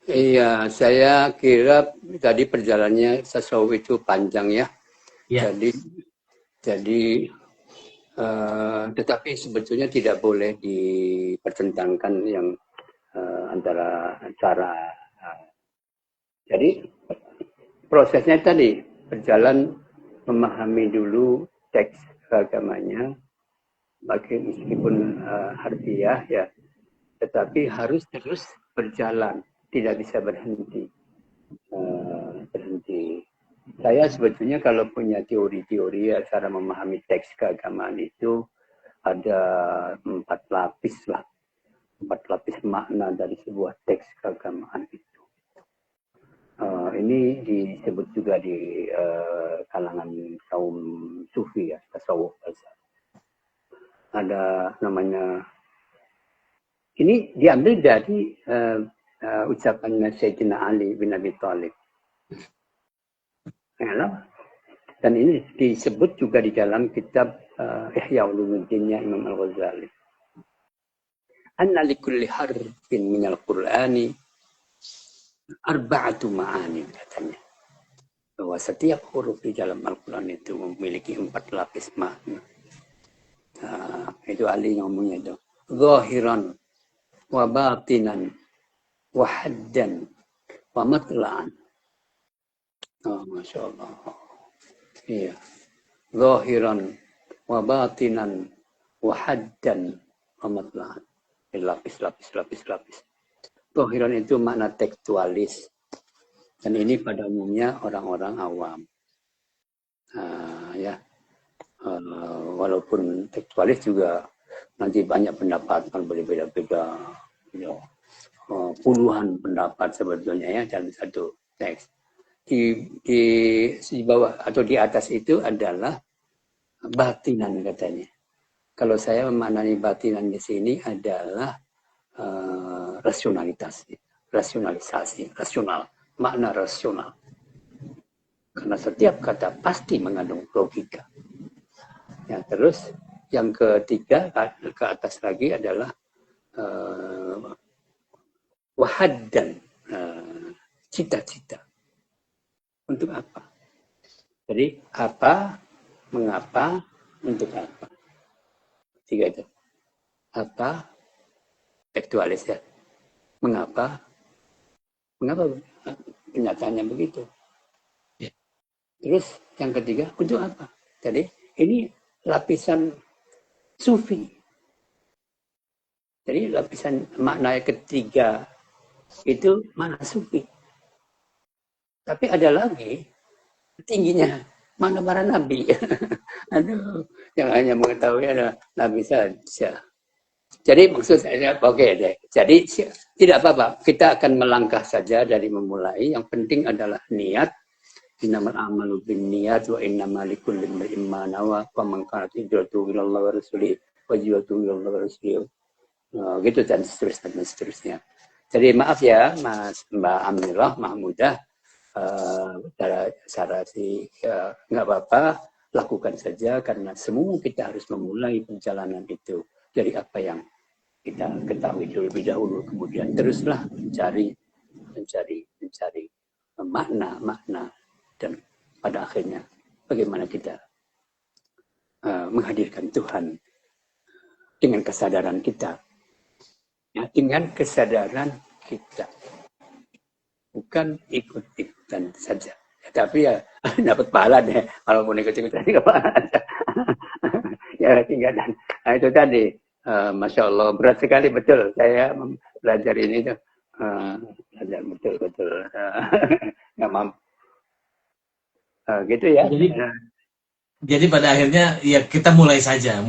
Iya, saya kira tadi perjalanannya tasawuf itu panjang ya. Jadi tetapi sebetulnya tidak boleh dipertentangkan yang antara cara. Jadi prosesnya tadi berjalan memahami dulu teks agamanya, meskipun harfiah ya, tetapi harus terus berjalan, tidak bisa berhenti. Saya sebetulnya kalau punya teori-teori cara memahami teks keagamaan itu ada 4 lapis lah. 4 lapis makna dari sebuah teks keagamaan itu. Ini disebut juga di kalangan kaum sufi ya, tasawuf. Ada namanya, ini diambil dari ucapan Sayyidina Ali bin Abi Thalib. Ya, dan ini disebut juga di dalam kitab Ihya Ulumuddinnya Imam Al-Ghazali. Anna likulli harfin minal Qur'ani arba'atu ma'ani, katanya. Bahwa setiap huruf di dalam Al-Quran itu memiliki 4 lapis makna. Itu Ali ngomongnya itu. Zahiran wa batinan wa haddan wa matla'an. Masya Allah. Iya. Zahiran wa batinan wa haddan wa matla'an. Lapis. Zahiran itu makna tekstualis. Dan ini pada umumnya orang-orang awam. Walaupun tekstualis juga nanti banyak pendapat, kan berbeda-beda. Ya. Puluhan pendapat sebetulnya ya dalam satu teks. Di bawah atau di atas itu adalah batinan katanya. Kalau saya memaknai batinan di sini adalah rasionalisasi, rasional, makna rasional. Karena setiap kata pasti mengandung logika. Ya, terus yang ketiga ke atas lagi adalah wahaddan, cita-cita. Untuk apa? Jadi apa, mengapa, untuk apa? Tiga itu. Apa, tekstualis ya. Mengapa kenyataannya begitu. Ya. Terus yang ketiga, untuk apa? Jadi ini lapisan sufi. Jadi lapisan makna ketiga itu makna sufi. Tapi ada lagi tingginya mana para nabi. Aduh, yang hanya mengetahui adalah nabi saja. Jadi maksud saya, oke deh. Jadi tidak apa-apa. Kita akan melangkah saja dari memulai. Yang penting adalah niat. Innamal a'malu binniyat wa innamal likulli imrin ma nawa wa man kanat hijratuhu ila Allah wa rasulih wa hijratuhu ila Allah wa rasulih. Gitu dan seterusnya. Jadi maaf ya Mas Mbak Amirah Mahmudah, cara nggak apa-apa, lakukan saja karena semua kita harus memulai perjalanan itu dari apa yang kita ketahui terlebih dahulu, kemudian teruslah mencari makna dan pada akhirnya bagaimana kita menghadirkan Tuhan dengan kesadaran kita. Ya, dengan kesadaran kita, bukan ikut-ikutan saja. Ya, tapi ya dapat pahala deh, walaupun ikut-ikutan juga pahala. Ya tinggalkan. Nah, itu tadi, masya Allah berat sekali betul. Saya belajar ini tuh, belajar betul. Nggak mampu. Gitu ya. Jadi pada akhirnya ya kita mulai saja.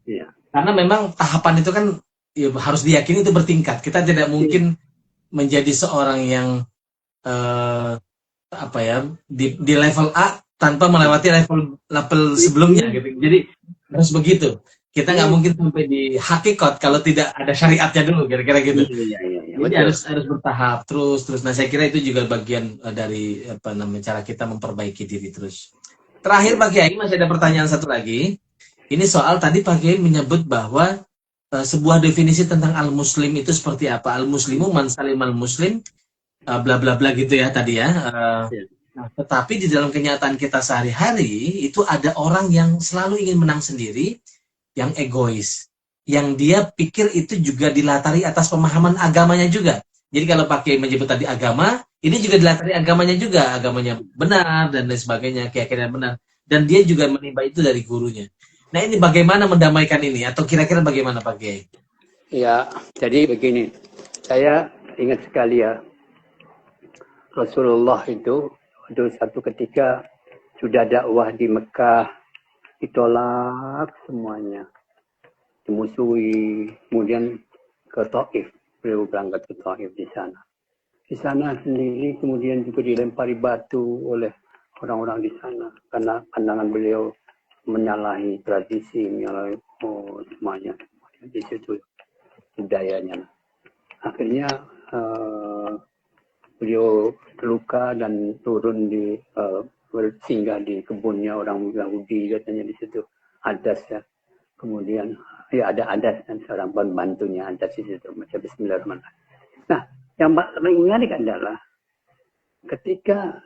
Iya. Karena memang tahapan itu kan ya, harus diyakini itu bertingkat. Kita tidak mungkin menjadi seorang yang di level A tanpa melewati level sebelumnya gitu. Jadi harus begitu. Kita nggak mungkin sampai di hakikat kalau tidak ada syariatnya dulu, kira-kira gitu. Jadi harus bertahap terus. Nah, saya kira itu juga bagian dari cara kita memperbaiki diri terus. Terakhir Pak Kiai, masih ada pertanyaan satu lagi. Ini soal tadi Pak Kiai menyebut bahwa sebuah definisi tentang al-muslim itu seperti apa? Al-muslimu man salimal muslim bla bla bla gitu ya tadi ya. Nah, tetapi di dalam kenyataan kita sehari-hari itu ada orang yang selalu ingin menang sendiri, yang egois, yang dia pikir itu juga dilatari atas pemahaman agamanya juga. Jadi kalau Pak Kiai menyebut tadi agama, ini juga dilatari agamanya juga, agamanya benar dan lain sebagainya, keyakinan benar. Dan dia juga menimba itu dari gurunya. Nah, ini bagaimana mendamaikan ini? Atau kira-kira bagaimana Pak Kiai? Ya, jadi begini. Saya ingat sekali ya, Rasulullah itu satu ketika sudah dakwah di Mekah, ditolak semuanya, dimusuhi, kemudian ke Taif, beliau berangkat ke Taif di sana. Di sana sendiri kemudian juga dilempari batu oleh orang-orang di sana karena pandangan beliau menyalahi tradisi, menyalahi semuanya di situ budayanya. Akhirnya beliau terluka dan turun di bersinggah di kebunnya orang Yahudi katanya di situ Adas ya. Kemudian ya ada Adas dan seorang pembantunya Adas di situ macam Bismillahirrahmanirrahim. Nah, yang paling menarik adalah ketika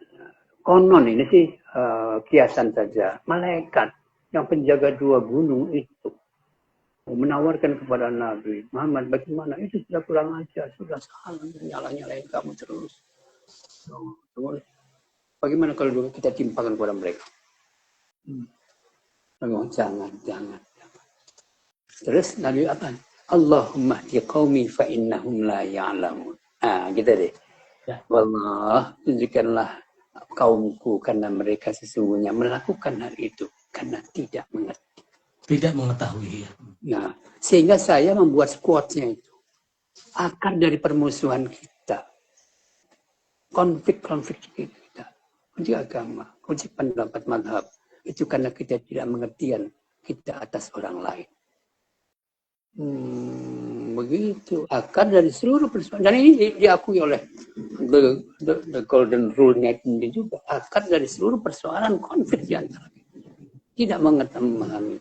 konon ini sih kiasan saja malaikat yang penjaga dua gunung itu menawarkan kepada Nabi Muhammad, bagaimana itu sudah kurang ajar, sudah salah nyala-nyalain kamu terus. Bagaimana kalau kita timpakan kepada mereka? Jangan. Terus Nabi apa? Allahumma hdi qaumi fa innahum la ya'lamun. Gitu deh. Ya. Wallah, tunjukkanlah kaumku karena mereka sesungguhnya melakukan hal itu karena tidak mengerti. Tidak mengetahui. Nah, sehingga saya membuat quotes-nya itu. Akar dari permusuhan kita, konflik kita, kunci agama, kunci pendapat mazhab, itu karena kita tidak mengertian kita atas orang lain. Begitu. Akar dari seluruh persoalan. Dan ini diakui oleh the golden rule-nya ini juga. Akar dari seluruh persoalan konflik di antara kita. Tidak memahami.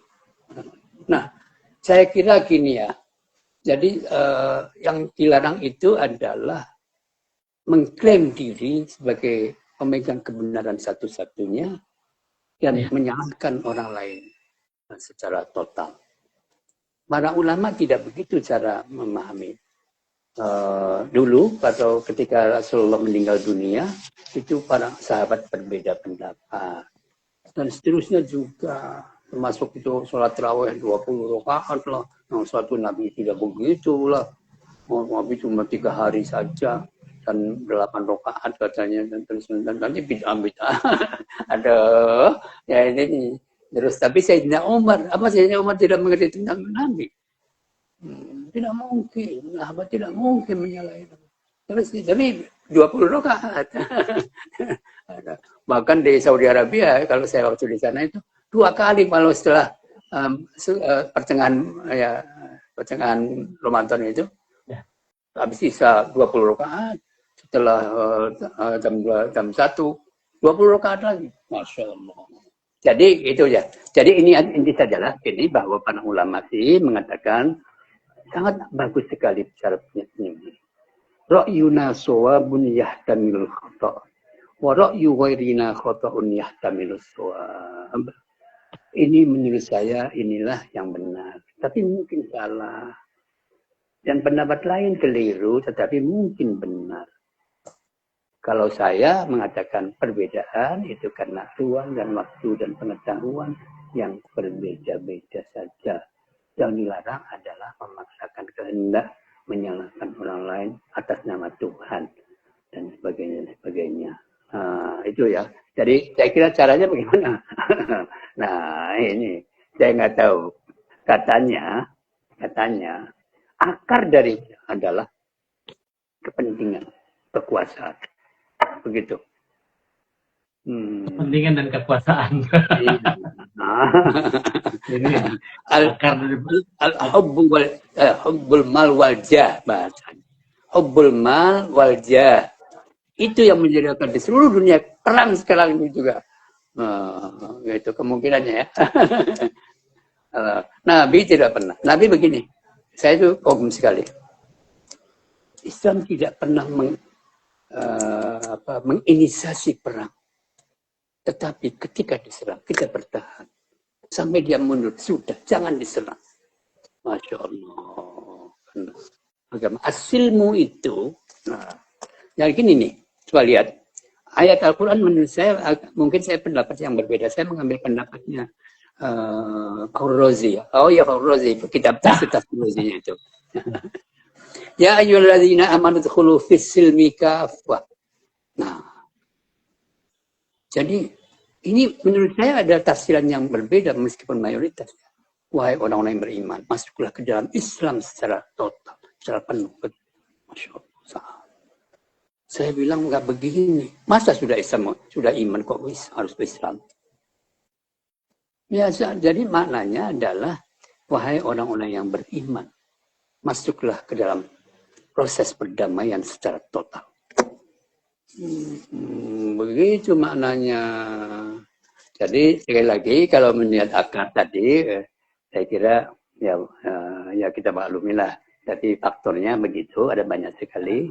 Nah, saya kira gini ya. Jadi yang dilarang itu adalah mengklaim diri sebagai pemegang kebenaran satu-satunya dan menyalahkan orang lain secara total. Para ulama tidak begitu cara memahami. Dulu atau ketika Rasulullah meninggal dunia, itu para sahabat berbeda pendapat. Dan seterusnya juga, termasuk itu sholat tarawih 20 rakaat lah. Yang satu Nabi tidak begitu lah. Nabi cuma 3 hari saja. Dan 8 rakaat katanya. Dan nanti bid'ah. Ada, ya ini. Terus tapi Sayyidina Umar, apa Sayyidina Umar tidak mengerti tentang Nabi? Tidak mungkin, sahabat tidak mungkin menyalahi. Tapi 20 rakaat. Bahkan di Saudi Arabia, kalau saya waktu di sana itu 2 kali kalau setelah pertengahan Ramadan itu, habis sisa 20 rakaat. Setelah jam 1, 20 rakaat lagi. Masya Allah. Jadi itu ya. Jadi ini sajalah ini bahwa para ulama sih mengatakan sangat bagus sekali cara penyebut. Ra'yuna shawabun yahtamilul khata' wa ra'yu ghairina khata'un yahtamilus shawab. Ini menurut saya inilah yang benar. Tapi mungkin salah. Dan pendapat lain keliru tetapi mungkin benar. Kalau saya mengatakan perbedaan itu karena ruang dan waktu dan pengetahuan yang berbeda-beda saja. Yang dilarang adalah memaksakan kehendak, menyalahkan orang lain atas nama Tuhan dan sebagainya. Itu ya. Jadi saya kira caranya bagaimana? Nah ini saya nggak tahu. Katanya akar dari adalah kepentingan, kekuasaan. Begitu. Kepentingan dan kekuasaan. Hubbul mal wal jah bahasanya. Hubbul mal wal jah. Itu yang menjadikan di seluruh dunia perang sekarang ini juga. Itu kemungkinannya ya. Nabi tidak pernah. Nabi begini. Saya itu kagum sekali. Islam tidak pernah menginisiasi perang. Tetapi ketika diserang, kita bertahan. Sampai dia mundur. Sudah, jangan diserang. Masya Allah. Agama asilmu itu. Yang gini nih. Coba lihat. Ayat Al-Quran menurut saya, mungkin saya pendapat yang berbeda. Saya mengambil pendapatnya Khurrazi. Oh ya, Khurrazi. Kitab tafsir Khurrazinya itu. Ya ayyuhalladzina amanu dkhulu fis-silmi kaffah. Nah. Jadi ini menurut saya ada tafsiran yang berbeda meskipun mayoritas. Wahai orang-orang yang beriman, masuklah ke dalam Islam secara total, secara penuh. Masya Allah. Saya bilang nggak begini. Masa sudah Islam, sudah iman kok harus Islam? Biasa. Jadi maknanya adalah wahai orang-orang yang beriman, masuklah ke dalam proses perdamaian secara total. Begitu maknanya. Jadi sekali lagi kalau melihat akar tadi, saya kira ya kita maklumilah. Tapi faktornya begitu, ada banyak sekali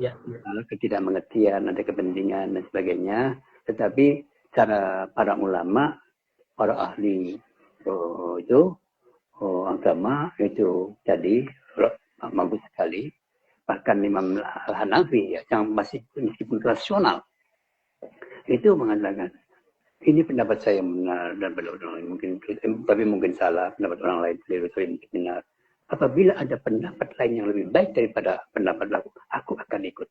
ketidakmengertian, ada kepentingan dan sebagainya. Tetapi cara para ulama, para ahli agama itu tadi bagus sekali. Bahkan Imam Al-Hanafi yang masih meskipun rasional itu mengatakan ini pendapat saya benar dan pendapat orang lain mungkin, tapi mungkin salah, pendapat orang lain mungkin benar. Apabila ada pendapat lain yang lebih baik daripada pendapat aku akan ikut.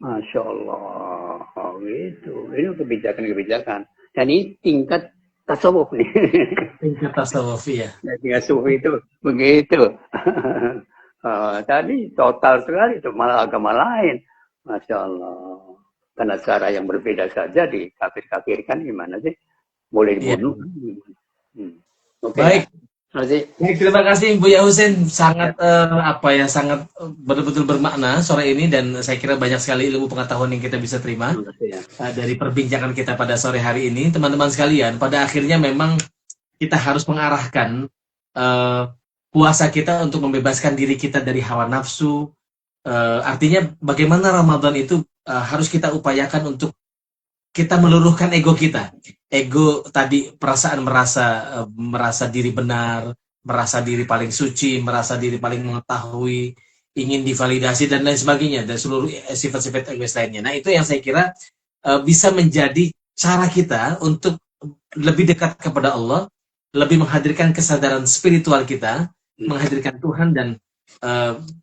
Masya Allah, gitu. Ini kebijakan. Dan ini tingkat tasawuf nih. Tingkat tasawuf ya. Tingkat sufi itu begitu. Tadi total sekali itu malah agama lain. Masya Allah. Karena cara yang berbeda saja dikafir-kafirkan gimana sih? Boleh dibunuh. Okay. Baik. Terima kasih Buya Husein, sangat sangat betul-betul bermakna sore ini, dan saya kira banyak sekali ilmu pengetahuan yang kita bisa terima dari perbincangan kita pada sore hari ini. Teman-teman sekalian, pada akhirnya memang kita harus mengarahkan puasa kita untuk membebaskan diri kita dari hawa nafsu. Artinya bagaimana Ramadan itu harus kita upayakan untuk kita meluruhkan ego kita. Ego tadi, perasaan merasa diri benar, merasa diri paling suci, merasa diri paling mengetahui, ingin divalidasi dan lain sebagainya, dan seluruh sifat-sifat egois lainnya. Nah, itu yang saya kira bisa menjadi cara kita untuk lebih dekat kepada Allah, lebih menghadirkan kesadaran spiritual kita, menghadirkan Tuhan,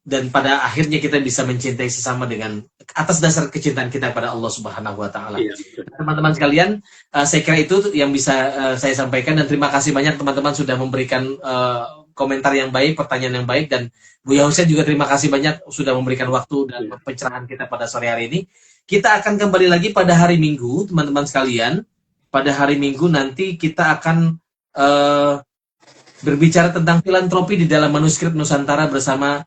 dan pada akhirnya kita bisa mencintai sesama dengan atas dasar kecintaan kita kepada Allah Subhanahu wa Ta'ala. Teman-teman sekalian, saya kira itu yang bisa saya sampaikan, dan terima kasih banyak teman-teman sudah memberikan komentar yang baik, pertanyaan yang baik, dan Buya Husein juga terima kasih banyak sudah memberikan waktu dan pencerahan kita pada sore hari ini. Kita akan kembali lagi pada hari Minggu, teman-teman sekalian. Pada hari Minggu nanti kita akan berbicara tentang filantropi di dalam manuskrip Nusantara bersama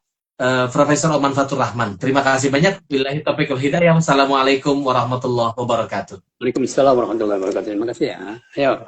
Profesor Oman Fatur Rahman. Terima kasih banyak. Billahi taufiq wal hidayah. Wassalamualaikum warahmatullahi wabarakatuh. Waalaikumsalam warahmatullahi wabarakatuh. Terima kasih ya. Ayo.